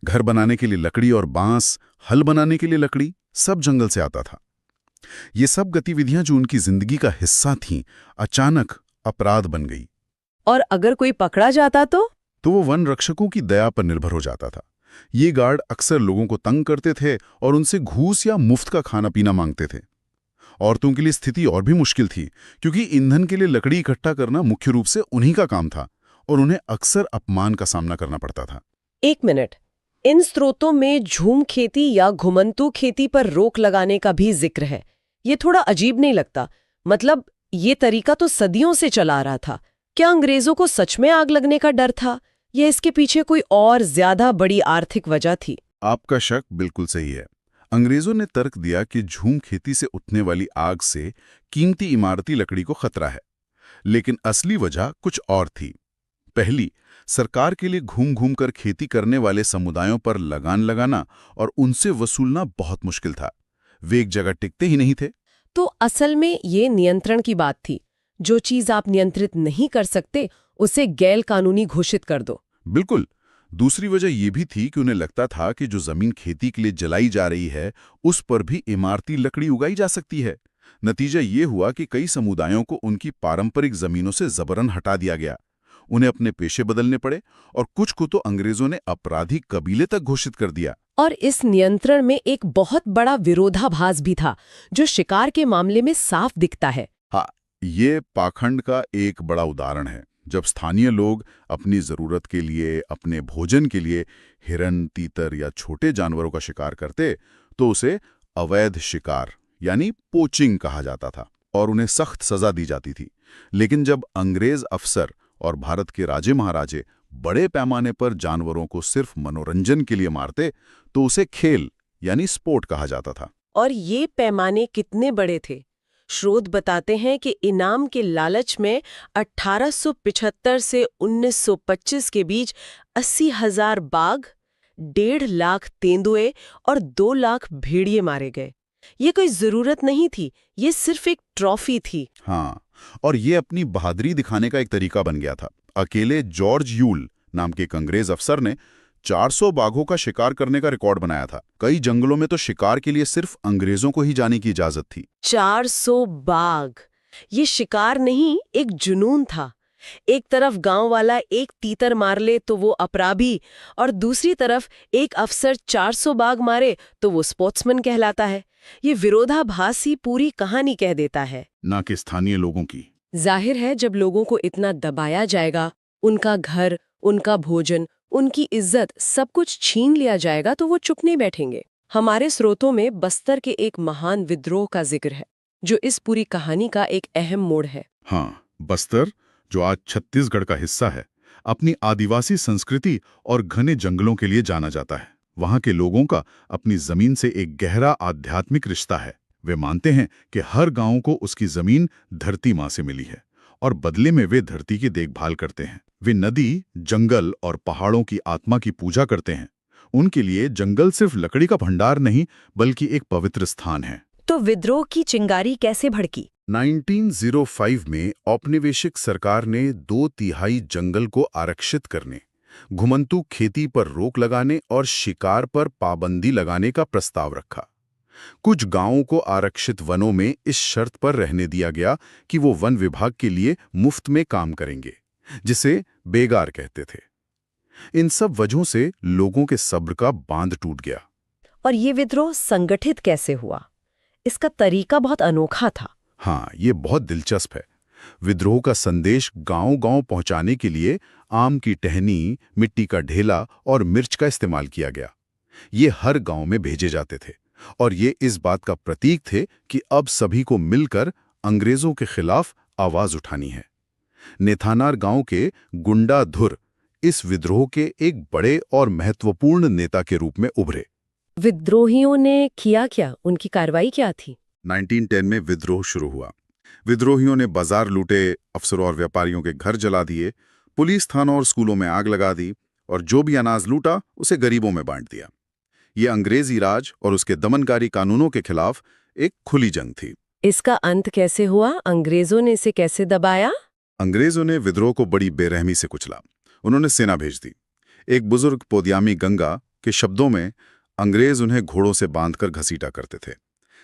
घर बनाने के लिए लकड़ी और बांस, हल बनाने के लिए लकड़ी, सब जंगल से आता था। ये सब गतिविधियां जो उनकी जिंदगी का हिस्सा थीं, अचानक अपराध बन गई। और अगर कोई पकड़ा जाता तो वो वन रक्षकों की दया पर निर्भर हो जाता था। ये गार्ड अक्सर लोगों को तंग करते थे और उनसे घूस या मुफ्त का खाना पीना मांगते थे। औरतों के लिए स्थिति और भी मुश्किल थी, क्योंकि ईंधन के लिए लकड़ी इकट्ठा करना मुख्य रूप से उन्हीं का काम था और उन्हें अक्सर अपमान का सामना करना पड़ता था। एक मिनट, इन स्रोतों में झूम खेती या घुमंतू खेती पर रोक लगाने का भी जिक्र है। ये थोड़ा अजीब नहीं लगता? मतलब ये तरीका तो सदियों से चला आ रहा था। क्या अंग्रेजों को सच में आग लगने का डर था या इसके पीछे कोई और ज्यादा बड़ी आर्थिक वजह थी? आपका शक बिल्कुल सही है। अंग्रेजों ने तर्क दिया कि झूम खेती से उठने वाली आग से कीमती इमारती लकड़ी को खतरा है, लेकिन असली वजह कुछ और थी। पहली, सरकार के लिए घूम घूम कर खेती करने वाले समुदायों पर लगान लगाना और उनसे वसूलना बहुत मुश्किल था। वे एक जगह टिकते ही नहीं थे। तो असल में ये नियंत्रण की बात थी। जो चीज आप नियंत्रित नहीं कर सकते उसे गैर कानूनी घोषित कर दो। बिल्कुल। दूसरी वजह यह भी थी कि उन्हें लगता था कि जो जमीन खेती के लिए जलाई जा रही है, उस पर भी इमारती लकड़ी उगाई जा सकती है। नतीजा ये हुआ कि कई समुदायों को उनकी पारंपरिक जमीनों से जबरन हटा दिया गया। उन्हें अपने पेशे बदलने पड़े और कुछ को तो अंग्रेजों ने अपराधी कबीले तक घोषित कर दिया। और इस नियंत्रण में एक बहुत बड़ा विरोधाभास भी था, जो शिकार के मामले में साफ दिखता है। हाँ, ये पाखंड का एक बड़ा उदाहरण है। जब स्थानीय लोग अपनी जरूरत के लिए, अपने भोजन के लिए हिरन, तीतर या छोटे जानवरों का शिकार करते, तो उसे अवैध शिकार यानी पोचिंग कहा जाता था और उन्हें सख्त सजा दी जाती थी। लेकिन जब अंग्रेज अफसर और भारत के राजे महाराजे बड़े पैमाने पर जानवरों को सिर्फ मनोरंजन के लिए मारते, तो उसे खेल यानी स्पोर्ट कहा जाता था। और ये पैमाने कितने बड़े थे? स्रोत बताते हैं कि इनाम के लालच में 1875 से 1925 के बीच 80,000 बाघ, 1.5 लाख तेंदुए और 2 लाख भेड़िए मारे गए। ये कोई जरूरत नहीं थी, ये सिर्फ एक ट्रॉफी थी। हाँ, और ये अपनी बहादुरी दिखाने का एक तरीका बन गया था। अकेले जॉर्ज यूल नाम के एक अंग्रेज अफसर ने 400 बाघों का शिकार करने का रिकॉर्ड बनाया था। कई जंगलों में तो शिकार के लिए सिर्फ अंग्रेजों को ही जाने की इजाजत थी। 400 बाघ! ये शिकार नहीं, एक जुनून था। एक तरफ गांव वाला एक तीतर मार ले तो वो अपराधी, और दूसरी तरफ एक अफसर 400 बाघ मारे तो वो स्पोर्ट्समैन कहलाता है। ये विरोधाभास ही पूरी कहानी कह देता है, ना कि स्थानीय लोगों की। जाहिर है, जब लोगों को इतना दबाया जाएगा, उनका घर, उनका भोजन, उनकी इज्जत, सब कुछ छीन लिया जाएगा, तो वो चुप नहीं बैठेंगे। हमारे स्रोतों में बस्तर के एक महान विद्रोह का जिक्र है, जो इस पूरी कहानी का एक अहम मोड़ है। हाँ, बस्तर, जो आज छत्तीसगढ़ का हिस्सा है, अपनी आदिवासी संस्कृति और घने जंगलों के लिए जाना जाता है। वहाँ के लोगों का अपनी जमीन से एक गहरा आध्यात्मिक रिश्ता है। वे मानते हैं कि हर गांव को उसकी जमीन धरती माँ से मिली है और बदले में वे धरती की देखभाल करते हैं। वे नदी, जंगल और पहाड़ों की आत्मा की पूजा करते हैं। उनके लिए जंगल सिर्फ लकड़ी का भंडार नहीं, बल्कि एक पवित्र स्थान है। तो विद्रोह की चिंगारी कैसे भड़की? 1905 में औपनिवेशिक सरकार ने 2/3 जंगल को आरक्षित करने, घुमंतू खेती पर रोक लगाने और शिकार पर पाबंदी लगाने का प्रस्ताव रखा। कुछ गांवों को आरक्षित वनों में इस शर्त पर रहने दिया गया कि वो वन विभाग के लिए मुफ्त में काम करेंगे, जिसे बेगार कहते थे। इन सब वजहों से लोगों के सब्र का बांध टूट गया। और ये विद्रोह संगठित कैसे हुआ? इसका तरीका बहुत अनोखा था। हाँ, ये बहुत दिलचस्प है। विद्रोह का संदेश गांव-गांव पहुंचाने के लिए आम की टहनी, मिट्टी का ढेला और मिर्च का इस्तेमाल किया गया। ये हर गांव में भेजे जाते थे और ये इस बात का प्रतीक थे कि अब सभी को मिलकर अंग्रेजों के खिलाफ आवाज उठानी है। नेथानार गांव के गुंडा धुर इस विद्रोह के एक बड़े और महत्वपूर्ण नेता के रूप में उभरे। विद्रोहियों ने किया क्या? उनकी कार्रवाई क्या थी? 1910 में विद्रोह शुरू हुआ। विद्रोहियों ने बाजार लूटे, अफसरों और व्यापारियों के घर जला दिए, पुलिस थानों और स्कूलों में आग लगा दी और जो भी अनाज लूटा उसे गरीबों में बांट दिया। ये अंग्रेजी राज और उसके दमनकारी कानूनों के खिलाफ एक खुली जंग थी। इसका अंत कैसे हुआ? अंग्रेजों ने इसे कैसे दबाया? अंग्रेजों ने विद्रोह को बड़ी बेरहमी से कुचला। उन्होंने सेना भेज दी। एक बुजुर्ग पोदियामी गंगा के शब्दों में, अंग्रेज उन्हें घोड़ों से बांधकर घसीटा करते थे।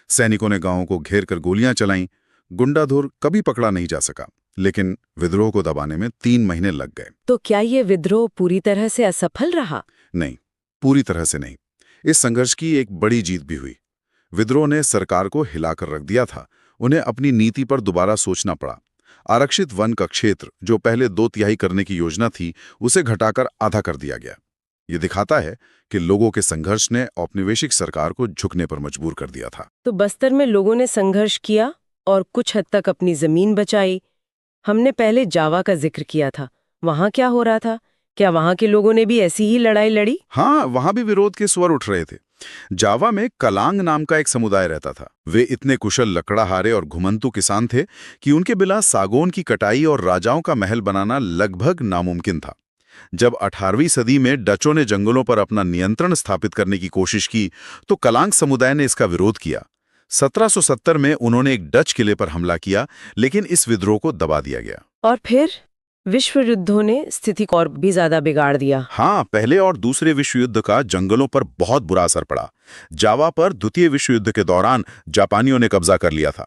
सैनिकों ने गांवों को घेर कर गोलियां चलाईं। गुंडाधुर कभी पकड़ा नहीं जा सका, लेकिन विद्रोह को दबाने में 3 महीने लग गए। तो क्या ये विद्रोह पूरी तरह से असफल रहा? नहीं, पूरी तरह से नहीं। इस संघर्ष की एक बड़ी जीत भी हुई। विद्रोह ने सरकार को हिलाकर रख दिया था। उन्हें अपनी नीति पर दोबारा सोचना पड़ा। आरक्षित वन का क्षेत्र, जो पहले 2/3 करने की योजना थी, उसे घटाकर आधा कर दिया गया। ये दिखाता है कि लोगों के संघर्ष ने औपनिवेशिक सरकार को झुकने पर मजबूर कर दिया था। तो बस्तर में लोगों ने संघर्ष किया और कुछ हद तक अपनी जमीन बचाई। हमने पहले जावा का जिक्र किया था, वहां क्या हो रहा था? क्या वहां के लोगों ने भी ऐसी ही लड़ाई लड़ी? हाँ, वहां भी विरोध के स्वर उठ रहे थे। जावा में कलांग नाम का एक समुदाय रहता था। वे इतने कुशल लकड़हारे और घुमंतू किसान थे कि उनके बिना सागौन की कटाई और राजाओं का महल बनाना लगभग नामुमकिन था। जब 18वीं सदी में डचों ने जंगलों पर अपना नियंत्रण स्थापित करने की कोशिश की, तो कलांग समुदाय ने इसका विरोध किया। 1770 में उन्होंने एक डच किले पर हमला किया, लेकिन इस विद्रोह को दबा दिया गया। और फिर विश्व युद्धों ने स्थिति को और भी ज्यादा बिगाड़ दिया। हाँ, पहले और दूसरे विश्व युद्ध का जंगलों पर बहुत बुरा असर पड़ा। जावा पर द्वितीय विश्व युद्ध के दौरान जापानियों ने कब्जा कर लिया था।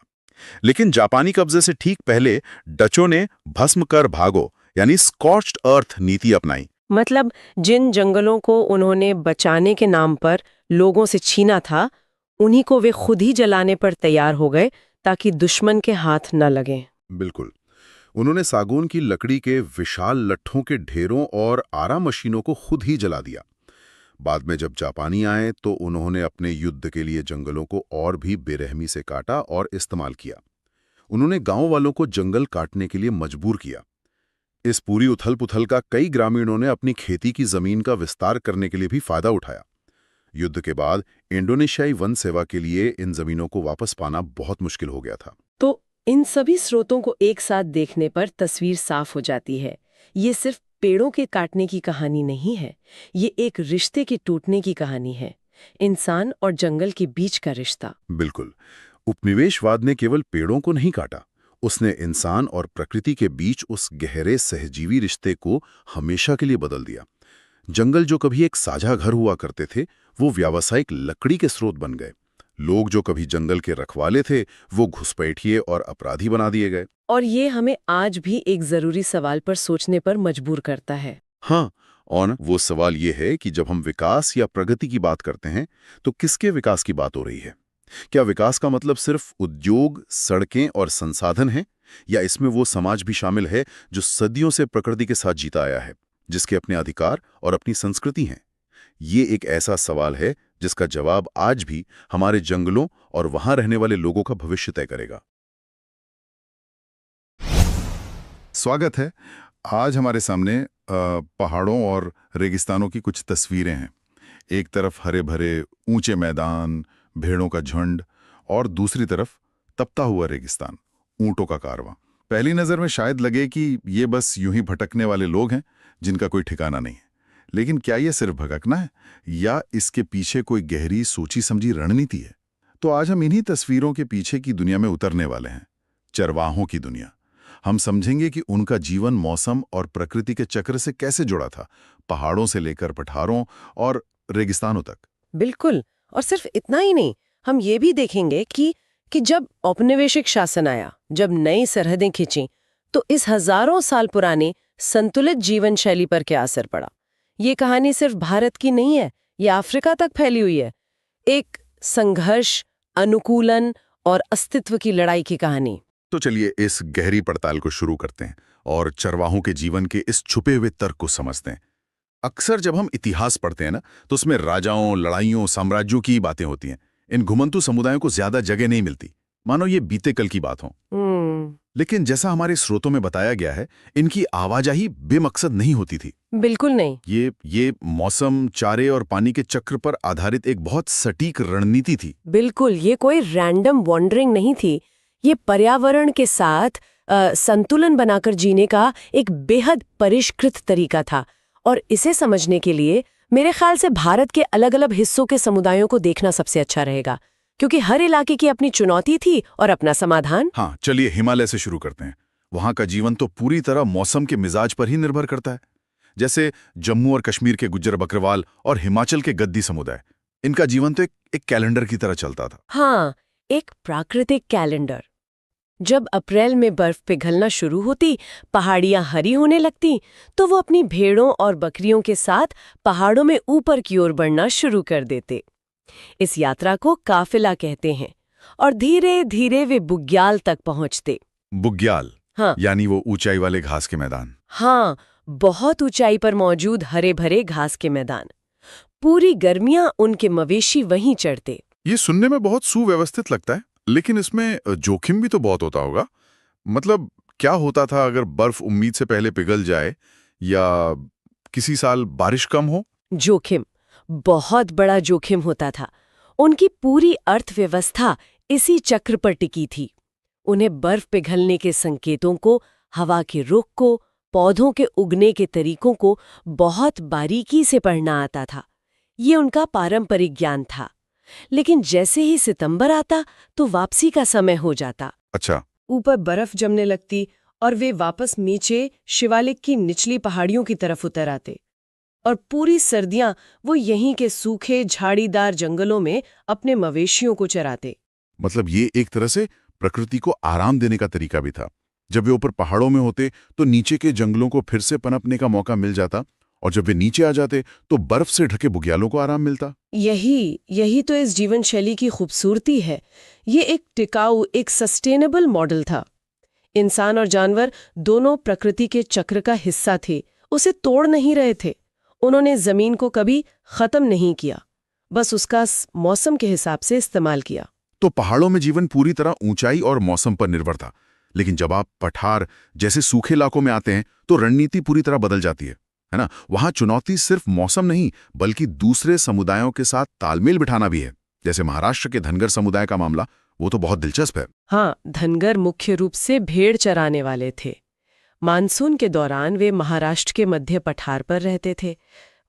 लेकिन जापानी कब्जे से ठीक पहले डचों ने भस्म कर भागो यानी स्कॉच्ड अर्थ नीति अपनाई। मतलब जिन जंगलों को उन्होंने बचाने के नाम पर लोगों से छीना था, उन्हीं को वे खुद ही जलाने पर तैयार हो गए ताकि दुश्मन के हाथ न लगे। बिल्कुल। उन्होंने सागौन की लकड़ी के विशाल लट्ठों के ढेरों और आरा मशीनों को खुद ही जला दिया। बाद में जब जापानी आए तो उन्होंने अपने युद्ध के लिए जंगलों को और भी बेरहमी से काटा और इस्तेमाल किया। उन्होंने गांव वालों को जंगल काटने के लिए मजबूर किया। इस पूरी उथल-पुथल का कई ग्रामीणों ने अपनी खेती की जमीन का विस्तार करने के लिए भी फायदा उठाया। युद्ध के बाद इंडोनेशियाई वन सेवा के लिए इन जमीनों को वापस पाना बहुत मुश्किल हो गया था। तो इन सभी स्रोतों को एक साथ देखने पर तस्वीर साफ हो जाती है। ये सिर्फ पेड़ों के काटने की कहानी नहीं है, ये एक रिश्ते के टूटने की कहानी है, इंसान और जंगल के बीच का रिश्ता। बिल्कुल। उपनिवेशवाद ने केवल पेड़ों को नहीं काटा, उसने इंसान और प्रकृति के बीच उस गहरे सहजीवी रिश्ते को हमेशा के लिए बदल दिया। जंगल जो कभी एक साझा घर हुआ करते थे, वो व्यावसायिक लकड़ी के स्रोत बन गए। लोग जो कभी जंगल के रखवाले थे, वो घुसपैठिए और अपराधी बना दिए गए। और ये हमें आज भी एक जरूरी सवाल पर सोचने पर मजबूर करता है। हाँ, और वो सवाल ये है कि जब हम विकास या प्रगति की बात करते हैं, तो किसके विकास की बात हो रही है? क्या विकास का मतलब सिर्फ उद्योग, सड़कें और संसाधन है, या इसमें वो समाज भी शामिल है जो सदियों से प्रकृति के साथ जीता आया है, जिसके अपने अधिकार और अपनी संस्कृति हैं? ये एक ऐसा सवाल है जिसका जवाब आज भी हमारे जंगलों और वहां रहने वाले लोगों का भविष्य तय करेगा। स्वागत है। आज हमारे सामने पहाड़ों और रेगिस्तानों की कुछ तस्वीरें हैं। एक तरफ हरे भरे ऊंचे मैदान, भेड़ों का झुंड, और दूसरी तरफ तपता हुआ रेगिस्तान, ऊंटों का कारवां। पहली नजर में शायद लगे कि ये बस यूं ही भटकने वाले लोग हैं जिनका कोई ठिकाना नहीं है। लेकिन क्या ये सिर्फ भटकना है, या इसके पीछे कोई गहरी सोची समझी रणनीति है? तो आज हम इन्हीं तस्वीरों के पीछे की दुनिया में उतरने वाले हैं, चरवाहों की दुनिया। हम समझेंगे कि उनका जीवन मौसम और प्रकृति के चक्र से कैसे जुड़ा था, पहाड़ों से लेकर पठारों और रेगिस्तानों तक। बिल्कुल। और सिर्फ इतना ही नहीं, हम ये भी देखेंगे कि जब औपनिवेशिक शासन आया, जब नई सरहदें खिंची, तो इस हजारों साल पुराने संतुलित जीवन शैली पर क्या असर पड़ा। ये कहानी सिर्फ भारत की नहीं है, ये अफ्रीका तक फैली हुई है। एक संघर्ष, अनुकूलन और अस्तित्व की लड़ाई की कहानी। तो चलिए इस गहरी पड़ताल को शुरू करते हैं और चरवाहों के जीवन के इस छुपे हुए तर्क को समझते हैं। अक्सर जब हम इतिहास पढ़ते हैं ना, तो उसमें राजाओं, लड़ाइयों, साम्राज्यों की बातें होती हैं। इन घुमंतू समुदायों को ज्यादा जगह नहीं मिलती, मानो ये बीते कल की बात हो। लेकिन जैसा हमारे स्रोतों में बताया गया है, इनकी आवाजाही बेमकसद नहीं होती थी। बिल्कुल नहीं। ये मौसम, चारे और पानी के चक्र पर आधारित एक बहुत सटीक रणनीति थी। बिल्कुल, ये कोई रैंडम वॉन्डरिंग नहीं थी। ये पर्यावरण के साथ संतुलन बनाकर जीने का एक बेहद परिष्कृत तरीका था। और इसे समझने के लिए मेरे ख्याल से भारत के अलग अलग हिस्सों के समुदायों को देखना सबसे अच्छा रहेगा, क्योंकि हर इलाके की अपनी चुनौती थी और अपना समाधान। हाँ, चलिए हिमालय से शुरू करते हैं। वहां का जीवन तो पूरी तरह मौसम के मिजाज पर ही निर्भर करता है। जैसे जम्मू और कश्मीर के गुज्जर बकरवाल और हिमाचल के गद्दी समुदाय। इनका जीवन तो एक कैलेंडर की तरह चलता था। हाँ, एक प्राकृतिक कैलेंडर। जब अप्रैल में बर्फ पिघलना शुरू होती, पहाड़ियां हरी होने लगती, तो वो अपनी भेड़ों और बकरियों के साथ पहाड़ों में ऊपर की ओर बढ़ना शुरू कर देते। इस यात्रा को काफिला कहते हैं और धीरे धीरे वे बुग्याल तक पहुंचते। बुग्याल, हाँ, यानी वो ऊंचाई वाले घास के मैदान। हाँ, बहुत ऊंचाई पर मौजूद हरे भरे घास के मैदान। पूरी गर्मियां उनके मवेशी वहीं चढ़ते। ये सुनने में बहुत सुव्यवस्थित लगता है, लेकिन इसमें जोखिम भी तो बहुत होता होगा। मतलब क्या होता था अगर बर्फ उम्मीद से पहले पिघल जाए या किसी साल बारिश कम हो? जोखिम, बहुत बड़ा जोखिम होता था। उनकी पूरी अर्थव्यवस्था इसी चक्र पर टिकी थी। उन्हें बर्फ पिघलने के संकेतों को, हवा के रुख को, पौधों के उगने के तरीकों को बहुत बारीकी से पढ़ना आता था। ये उनका पारंपरिक ज्ञान था। लेकिन जैसे ही सितंबर आता तो वापसी का समय हो जाता। अच्छा। ऊपर बर्फ जमने लगती और वे वापस नीचे शिवालिक की निचली पहाड़ियों की तरफ उतर आते। और पूरी सर्दियां वो यहीं के सूखे झाड़ीदार जंगलों में अपने मवेशियों को चराते। मतलब ये एक तरह से प्रकृति को आराम देने का तरीका भी था। जब वे ऊपर पहाड़ों में होते तो नीचे के जंगलों को फिर से पनपने का मौका मिल जाता, और जब वे नीचे आ जाते तो बर्फ से ढके बुग्यालों को आराम मिलता। यही तो इस जीवन शैली की खूबसूरती है। ये एक टिकाऊ, एक सस्टेनेबल मॉडल था। इंसान और जानवर दोनों प्रकृति के चक्र का हिस्सा थे, उसे तोड़ नहीं रहे थे। उन्होंने जमीन को कभी खत्म नहीं किया, बस उसका मौसम के हिसाब से इस्तेमाल किया। तो पहाड़ों में जीवन पूरी तरह ऊंचाई और मौसम पर निर्भर था, लेकिन जब आप पठार जैसे सूखे इलाकों में आते हैं तो रणनीति पूरी तरह बदल जाती है ना? वहां चुनौती सिर्फ मौसम नहीं बल्कि दूसरे समुदायों के साथ तालमेल बिठाना भी है। जैसे महाराष्ट्र के धनगर समुदाय का मामला, वो तो बहुत दिलचस्प है। हाँ, धनगर मुख्य रूप से भेड़ चराने वाले थे। मानसून के दौरान वे महाराष्ट्र के मध्य पठार पर रहते थे।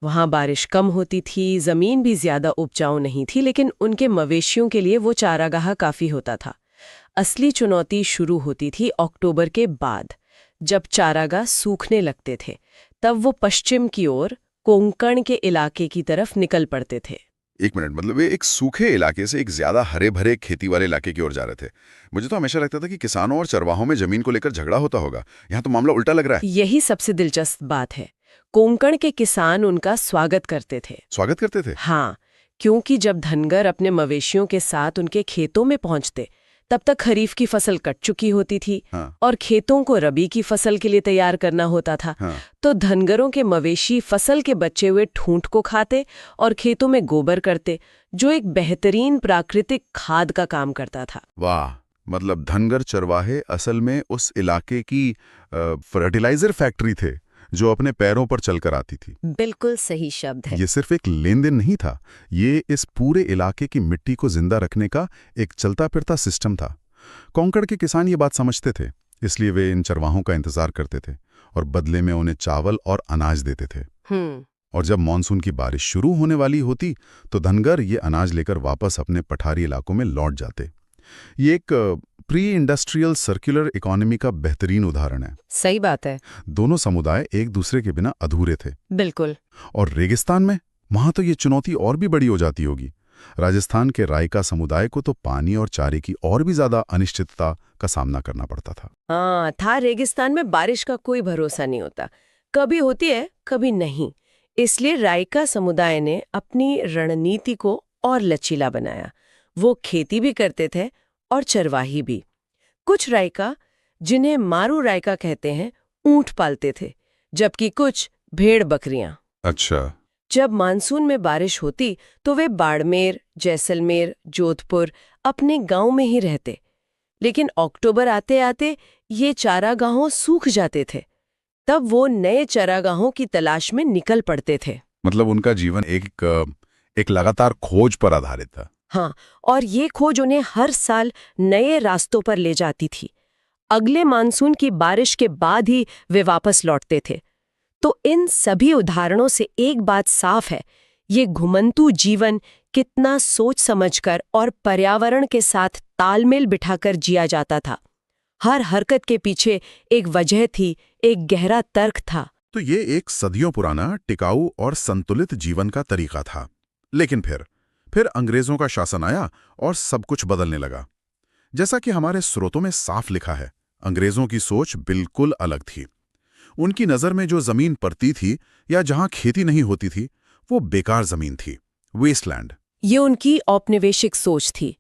वहां बारिश कम होती थी, जमीन भी ज्यादा उपजाऊ नहीं थी, लेकिन उनके मवेशियों के लिए वो चारागाह काफी होता था। असली चुनौती शुरू होती थी अक्टूबर के बाद, जब चारागाह सूखने लगते थे। तब वो पश्चिम की ओर कोंकण के इलाके की तरफ निकल पड़ते थे। एक मिनट, मतलब वे एक सूखे इलाके से एक ज्यादा हरे भरे खेती वाले इलाके की ओर जा रहे थे। मुझे तो हमेशा लगता था कि किसानों और चरवाहों में जमीन को लेकर झगड़ा होता होगा। यहाँ तो मामला उल्टा लग रहा है। यही सबसे दिलचस्प बात है। कोंकण के किसान उनका स्वागत करते थे। स्वागत करते थे? हाँ, क्योंकि जब धनगर अपने मवेशियों के साथ उनके खेतों में पहुंचते तब तक खरीफ की फसल कट चुकी होती थी। हाँ। और खेतों को रबी की फसल के लिए तैयार करना होता था। हाँ। तो धनगरों के मवेशी फसल के बचे हुए ठूंठ को खाते और खेतों में गोबर करते, जो एक बेहतरीन प्राकृतिक खाद का काम करता था। वाह, मतलब धनगर चरवाहे असल में उस इलाके की फर्टिलाइजर फैक्ट्री थे जो अपने पैरों पर चलकर आती थी। बिल्कुल सही शब्द है। ये सिर्फ एक लेन देन नहीं था, ये इस पूरे इलाके की मिट्टी को जिंदा रखने का एक चलता फिरता सिस्टम था। कोंकण के किसान ये बात समझते थे, इसलिए वे इन चरवाहों का इंतजार करते थे और बदले में उन्हें चावल और अनाज देते थे। और जब मानसून की बारिश शुरू होने वाली होती तो धनगर ये अनाज लेकर वापस अपने पठारी इलाकों में लौट जाते। ये एक प्री इंडस्ट्रियल सर्कुलर इकोनॉमी का बेहतरीन उदाहरण है। सही बात है। दोनों समुदाय एक दूसरे के बिना अधूरे थे। बिल्कुल। और रेगिस्तान में, वहां तो ये चुनौती और भी बड़ी हो जाती होगी। राजस्थान के रायका समुदाय को तो पानी और चारे की और भी ज्यादा अनिश्चितता का सामना करना पड़ता था। हाँ, था रेगिस्तान में बारिश का कोई भरोसा नहीं होता, कभी होती है कभी नहीं। इसलिए रायका समुदाय ने अपनी रणनीति को और लचीला बनाया। वो खेती भी करते थे और चरवाही भी। कुछ रायका, जिन्हें मारू रायका कहते हैं, ऊंट पालते थे, जबकि कुछ भेड़ बकरियां। अच्छा। जब मानसून में बारिश होती तो वे बाड़मेर, जैसलमेर, जोधपुर अपने गांव में ही रहते। लेकिन अक्टूबर आते आते ये चारागाहों सूख जाते थे। तब वो नए चारागाहों की तलाश में निकल पड़ते थे। मतलब उनका जीवन एक लगातार खोज पर आधारित था। हाँ, और ये खोज उन्हें हर साल नए रास्तों पर ले जाती थी। अगले मानसून की बारिश के बाद ही वे वापस लौटते थे। तो इन सभी उदाहरणों से एक बात साफ है, ये घुमंतू जीवन कितना सोच समझकर और पर्यावरण के साथ तालमेल बिठाकर जिया जाता था। हर हरकत के पीछे एक वजह थी, एक गहरा तर्क था। तो ये एक सदियों पुराना टिकाऊ और संतुलित जीवन का तरीका था। लेकिन फिर अंग्रेजों का शासन आया और सब कुछ बदलने लगा। जैसा कि हमारे स्रोतों में साफ लिखा है, अंग्रेजों की सोच बिल्कुल अलग थी। उनकी नज़र में जो जमीन पड़ती थी या जहां खेती नहीं होती थी, वो बेकार जमीन थी, वेस्टलैंड। ये उनकी औपनिवेशिक सोच थी।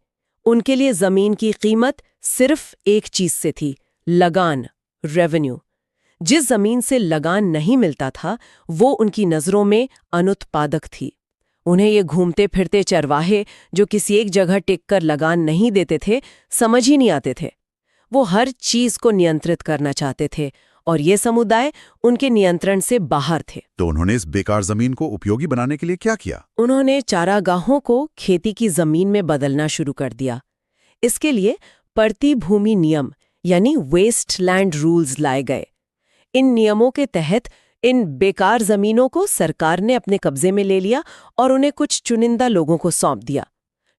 उनके लिए जमीन की कीमत सिर्फ एक चीज से थी, लगान, रेवेन्यू। जिस जमीन से लगान नहीं मिलता था वो उनकी नजरों में अनुत्पादक थी। उन्हें ये घूमते फिरते चरवाहे जो किसी एक जगह टिककर लगान नहीं देते थे, समझ ही नहीं आते थे। वो हर चीज को नियंत्रित करना चाहते थे और ये समुदाय उनके नियंत्रण से बाहर थे। तो उन्होंने इस बेकार जमीन को उपयोगी बनाने के लिए क्या किया? उन्होंने चारागाहों को खेती की जमीन में बदलना शुरू कर दिया। इसके लिए पड़ती भूमि नियम यानी वेस्टलैंड रूल्स लाए गए। इन नियमों के तहत इन बेकार जमीनों को सरकार ने अपने कब्जे में ले लिया और उन्हें कुछ चुनिंदा लोगों को सौंप दिया।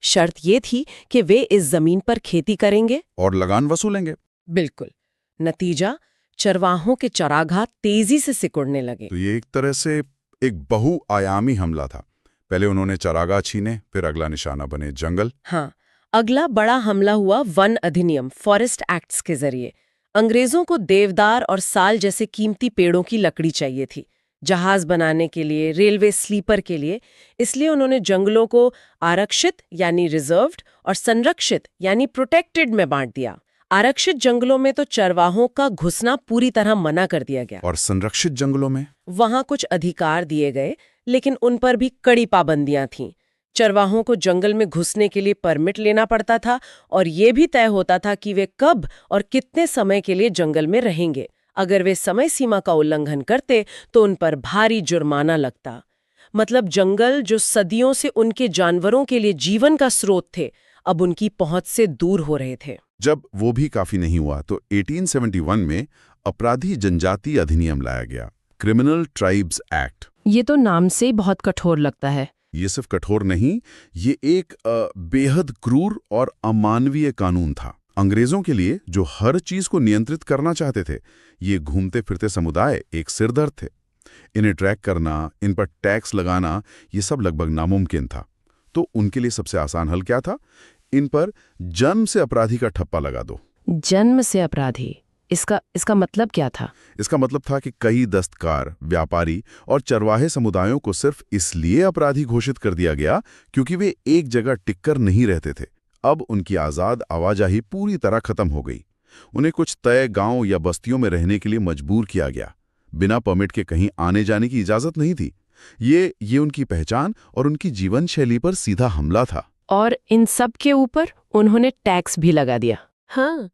शर्त ये थी कि वे इस जमीन पर खेती करेंगे और लगान वसूलेंगे। बिल्कुल। नतीजा, चरवाहों के चरागाह तेजी से सिकुड़ने लगे। तो ये एक तरह से एक बहुआयामी हमला था। पहले उन्होंने चरागाह छीने, फिर अगला निशाना बने जंगल। हाँ, अगला बड़ा हमला हुआ वन अधिनियम, फॉरेस्ट एक्ट्स के जरिए। अंग्रेजों को देवदार और साल जैसे कीमती पेड़ों की लकड़ी चाहिए थी, जहाज बनाने के लिए, रेलवे स्लीपर के लिए। इसलिए उन्होंने जंगलों को आरक्षित यानी रिजर्व्ड और संरक्षित यानी प्रोटेक्टेड में बांट दिया। आरक्षित जंगलों में तो चरवाहों का घुसना पूरी तरह मना कर दिया गया। और संरक्षित जंगलों में वहां कुछ अधिकार दिए गए, लेकिन उन पर भी कड़ी पाबंदियां थीं। चरवाहों को जंगल में घुसने के लिए परमिट लेना पड़ता था और ये भी तय होता था कि वे कब और कितने समय के लिए जंगल में रहेंगे। अगर वे समय सीमा का उल्लंघन करते तो उन पर भारी जुर्माना लगता। मतलब जंगल जो सदियों से उनके जानवरों के लिए जीवन का स्रोत थे, अब उनकी पहुंच से दूर हो रहे थे। जब वो भी काफी नहीं हुआ तो 1871 में अपराधी जनजाति अधिनियम लाया गया, क्रिमिनल ट्राइब्स एक्ट। ये तो नाम से बहुत कठोर लगता है। ये सिर्फ कठोर नहीं, ये एक बेहद क्रूर और अमानवीय कानून था। अंग्रेजों के लिए जो हर चीज को नियंत्रित करना चाहते थे, ये घूमते फिरते समुदाय एक सिरदर्द थे। इन्हें ट्रैक करना, इन पर टैक्स लगाना, ये सब लगभग नामुमकिन था। तो उनके लिए सबसे आसान हल क्या था? इन पर जन्म से अपराधी का ठप्पा लगा दो। जन्म से अपराधी, इसका मतलब क्या था? इसका मतलब था कि कई दस्तकार, व्यापारी और चरवाहे समुदायों को सिर्फ इसलिए अपराधी घोषित कर दिया गया क्योंकि वे एक जगह टिककर नहीं रहते थे। अब उनकी आज़ाद आवाजाही पूरी तरह खत्म हो गई। उन्हें कुछ तय गांव या बस्तियों में रहने के लिए मजबूर किया गया। बिना परमिट के कहीं आने जाने की इजाजत नहीं थी। ये उनकी पहचान और उनकी जीवन शैली पर सीधा हमला था। और इन सब के ऊपर उन्होंने टैक्स भी लगा दिया। हाँ,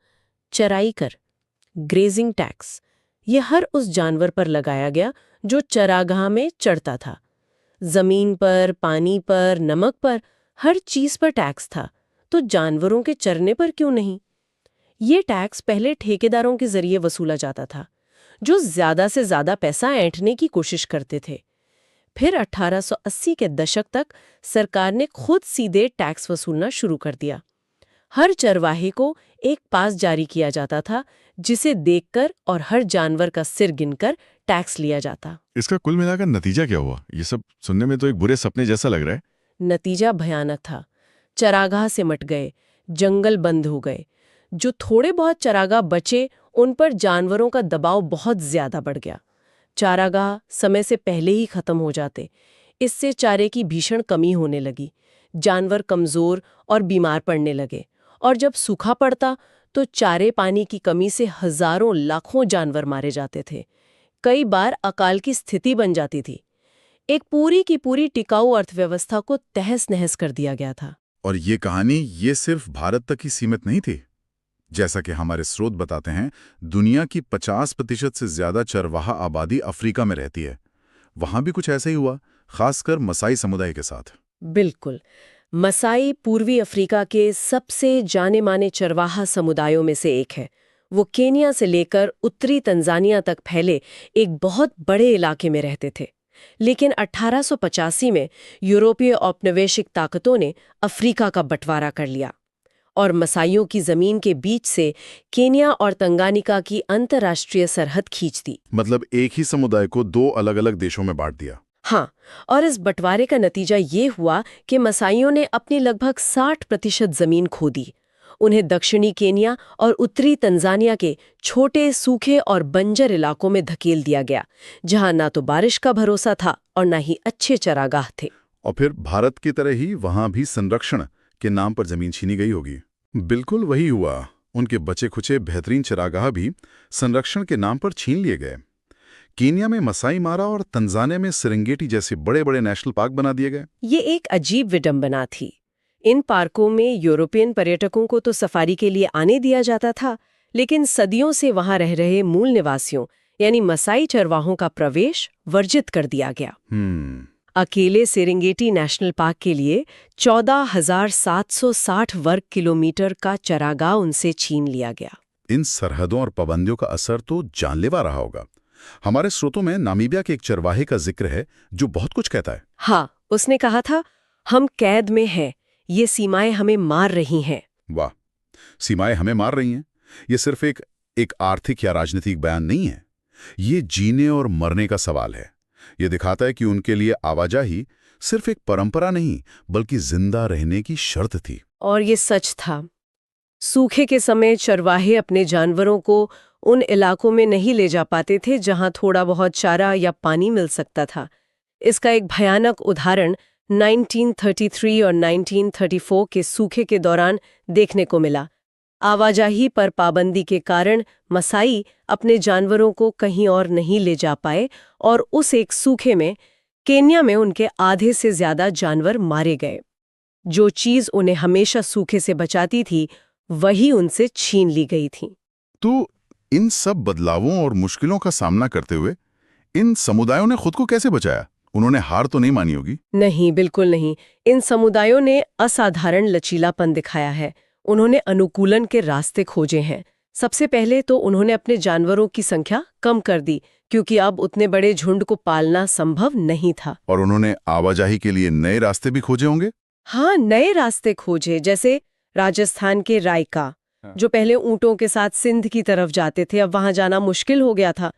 चराई कर, ग्रेजिंग टैक्स। ये हर उस जानवर पर लगाया गया जो चरागाह में चरता था। जमीन पर, पानी पर, नमक पर, हर चीज पर टैक्स था। तो जानवरों के चरने पर क्यों नहीं? ये टैक्स पहले ठेकेदारों के जरिए वसूला जाता था, जो ज्यादा से ज्यादा पैसा ऐंठने की कोशिश करते थे। फिर 1880 के दशक तक सरकार ने खुद सीधे टैक्स वसूलना शुरू कर दिया। हर चरवाहे को एक पास जारी किया जाता था, जिसे देखकर और हर जानवर का सिर गिनकर टैक्स लिया जाता। इसका कुल मिलाकर नतीजा क्या हुआ? ये सब सुनने में तो एक बुरे सपने जैसा लग रहा है। नतीजा भयानक था। चरागाह सिमट गए, जंगल बंद हो गए। जो थोड़े बहुत चरागाह बचे, उन पर जानवरों का दबाव बहुत ज्यादा बढ़ गया। चारागाह समय से पहले ही खत्म हो जाते। इससे चारे की भीषण कमी होने लगी। जानवर कमजोर और बीमार पड़ने लगे, और जब सूखा पड़ता तो चारे पानी की कमी से हजारों लाखों जानवर मारे जाते थे। कई बार अकाल की स्थिति बन जाती थी। एक पूरी की पूरी टिकाऊ अर्थव्यवस्था को तहस नहस कर दिया गया था। और ये कहानी ये सिर्फ भारत तक ही सीमित नहीं थी। जैसा कि हमारे स्रोत बताते हैं, दुनिया की 50% से ज्यादा चरवाहा आबादी अफ्रीका में रहती है। वहां भी कुछ ऐसा ही हुआ, खासकर मसाई समुदाय के साथ। बिल्कुल। मसाई पूर्वी अफ्रीका के सबसे जाने माने चरवाहा समुदायों में से एक है। वो केनिया से लेकर उत्तरी तंजानिया तक फैले एक बहुत बड़े इलाके में रहते थे। लेकिन 1885 में यूरोपीय औपनिवेशिक ताकतों ने अफ्रीका का बंटवारा कर लिया और मसाइयों की जमीन के बीच से केन्या और तंगानिका की अंतर्राष्ट्रीय सरहद खींच दी। मतलब एक ही समुदाय को दो अलग-अलग देशों में बांट दिया। हाँ, और इस बंटवारे का नतीजा ये हुआ कि मसाइयों ने अपनी लगभग 60% जमीन खो दी। उन्हें दक्षिणी केन्या और उत्तरी तंजानिया के छोटे, सूखे और बंजर इलाकों में धकेल दिया गया, जहां ना तो बारिश का भरोसा था और ना ही अच्छे चरागाह थे। और फिर भारत की तरह ही वहां भी संरक्षण के नाम पर जमीन छीनी गई होगी। बिल्कुल वही हुआ। उनके बचे खुचे बेहतरीन चरागाह भी संरक्षण के नाम पर छीन लिए गए। केन्या में मसाई मारा और तंजानिया में सेरेंगेटी जैसे बड़े बड़े नेशनल पार्क बना दिए गए। ये एक अजीब विडंबना थी। इन पार्कों में यूरोपियन पर्यटकों को तो सफारी के लिए आने दिया जाता था, लेकिन सदियों से वहां रह रहे मूल निवासियों यानी मसाई चरवाहों का प्रवेश वर्जित कर दिया गया। अकेले सेरेंगेटी नेशनल पार्क के लिए 14,760 वर्ग किलोमीटर का चरागाह उनसे छीन लिया गया। इन सरहदों और पाबंदियों का असर तो जानलेवा रहा होगा। हमारे स्रोतों में नामीबिया के एक चरवाहे का जिक्र है जो बहुत कुछ कहता है। हाँ, उसने कहा था, हम कैद में हैं, ये सीमाएं हमें मार रही हैं। वाह, सीमाएं हमें मार रही हैं। ये सिर्फ एक आर्थिक या राजनीतिक बयान नहीं है, ये जीने और मरने का सवाल है। ये दिखाता है कि उनके लिए आवाजाही सिर्फ एक परंपरा नहीं बल्कि जिंदा रहने की शर्त थी। और ये सच था। सूखे के समय चरवाहे अपने जानवरों को उन इलाकों में नहीं ले जा पाते थे जहां थोड़ा बहुत चारा या पानी मिल सकता था। इसका एक भयानक उदाहरण 1933 और 1934 के सूखे के दौरान देखने को मिला। आवाजाही पर पाबंदी के कारण मसाई अपने जानवरों को कहीं और नहीं ले जा पाए और उस एक सूखे में केन्या में उनके आधे से ज्यादा जानवर मारे गए। जो चीज उन्हें हमेशा सूखे से बचाती थी वही उनसे छीन ली गई थी। तो इन सब बदलावों और मुश्किलों का सामना करते हुए इन समुदायों ने खुद को कैसे बचाया? उन्होंने हार तो नहीं मानी होगी? नहीं, बिल्कुल नहीं। इन समुदायों ने असाधारण लचीलापन दिखाया है। उन्होंने अनुकूलन के रास्ते खोजे हैं। सबसे पहले तो उन्होंने अपने जानवरों की संख्या कम कर दी, क्योंकि अब उतने बड़े झुंड को पालना संभव नहीं था। और उन्होंने आवाजाही के लिए नए रास्ते भी खोजे होंगे? हाँ, नए रास्ते खोजे, जैसे राजस्थान के रायका, जो पहले ऊंटों के साथ सिंध की तरफ जाते थे, अब वहां जाना मुश्किल हो गया था।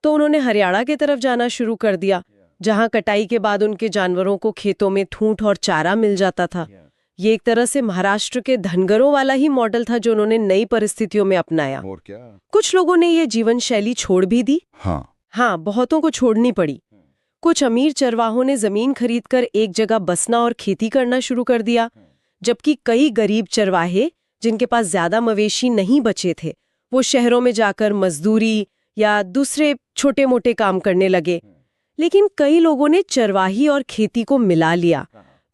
तो उन्होंने हरियाणा की तरफ जाना शुरू कर दिया, जहां कटाई के बाद उनके जानवरों को खेतों में ठूंठ और चारा मिल जाता था। ये एक तरह से महाराष्ट्र के धनगरों वाला ही मॉडल था जो उन्होंने नई परिस्थितियों में अपनाया। और क्या? कुछ लोगों ने ये जीवन शैली छोड़ भी दी। हाँ, बहुतों को छोड़नी पड़ी। कुछ अमीर चरवाहों ने जमीन खरीदकर एक जगह बसना और खेती करना शुरू कर दिया, जबकि कई गरीब चरवाहे जिनके पास ज्यादा मवेशी नहीं बचे थे, वो शहरों में जाकर मजदूरी या दूसरे छोटे मोटे काम करने लगे। लेकिन कई लोगों ने चरवाही और खेती को मिला लिया,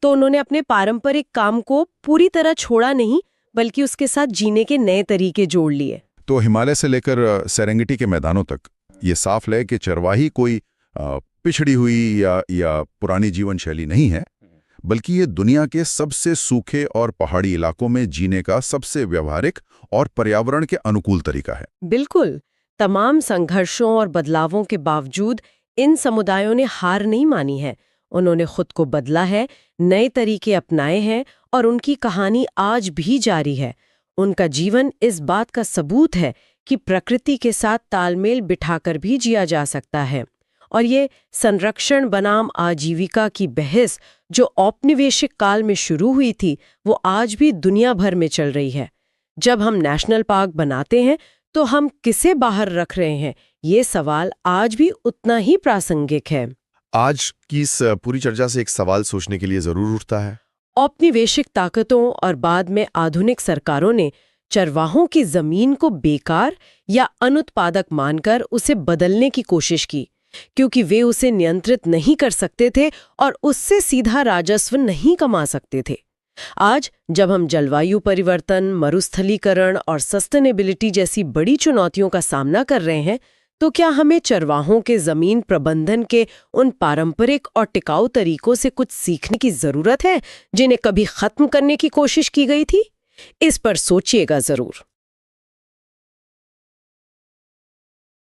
तो उन्होंने अपने पारंपरिक काम को पूरी तरह छोड़ा नहीं, बल्कि उसके साथ जीने के नए तरीके जोड़ लिए। तो हिमालय से लेकर सेरेंगेटी के मैदानों तक ये साफ है कि चरवाही कोई पिछड़ी हुई या पुरानी जीवन शैली नहीं है, बल्कि ये दुनिया के सबसे सूखे और पहाड़ी इलाकों में जीने का सबसे व्यवहारिक और पर्यावरण के अनुकूल तरीका है। बिल्कुल। तमाम संघर्षों और बदलावों के बावजूद इन समुदायों ने हार नहीं मानी है। उन्होंने खुद को बदला है, नए तरीके अपनाए हैं और उनकी कहानी आज भी जारी है। उनका जीवन इस बात का सबूत है कि प्रकृति के साथ तालमेल बिठाकर भी जिया जा सकता है। और ये संरक्षण बनाम आजीविका की बहस जो औपनिवेशिक काल में शुरू हुई थी, वो आज भी दुनिया भर में चल रही है। जब हम नेशनल पार्क बनाते हैं तो हम किसे बाहर रख रहे हैं, ये सवाल आज भी उतना ही प्रासंगिक है। आज की इस पूरी चर्चा से एक सवाल सोचने के लिए जरूर उठता है। औपनिवेशिक ताकतों और बाद में आधुनिक सरकारों ने चरवाहों की जमीन को बेकार या अनुत्पादक मानकर उसे बदलने की कोशिश की, क्योंकि वे उसे नियंत्रित नहीं कर सकते थे और उससे सीधा राजस्व नहीं कमा सकते थे। आज जब हम जलवायु परिवर्तन, मरुस्थलीकरण और सस्टेनेबिलिटी जैसी बड़ी चुनौतियों का सामना कर रहे हैं, तो क्या हमें चरवाहों के जमीन प्रबंधन के उन पारंपरिक और टिकाऊ तरीकों से कुछ सीखने की जरूरत है जिन्हें कभी खत्म करने की कोशिश की गई थी? इस पर सोचिएगा जरूर।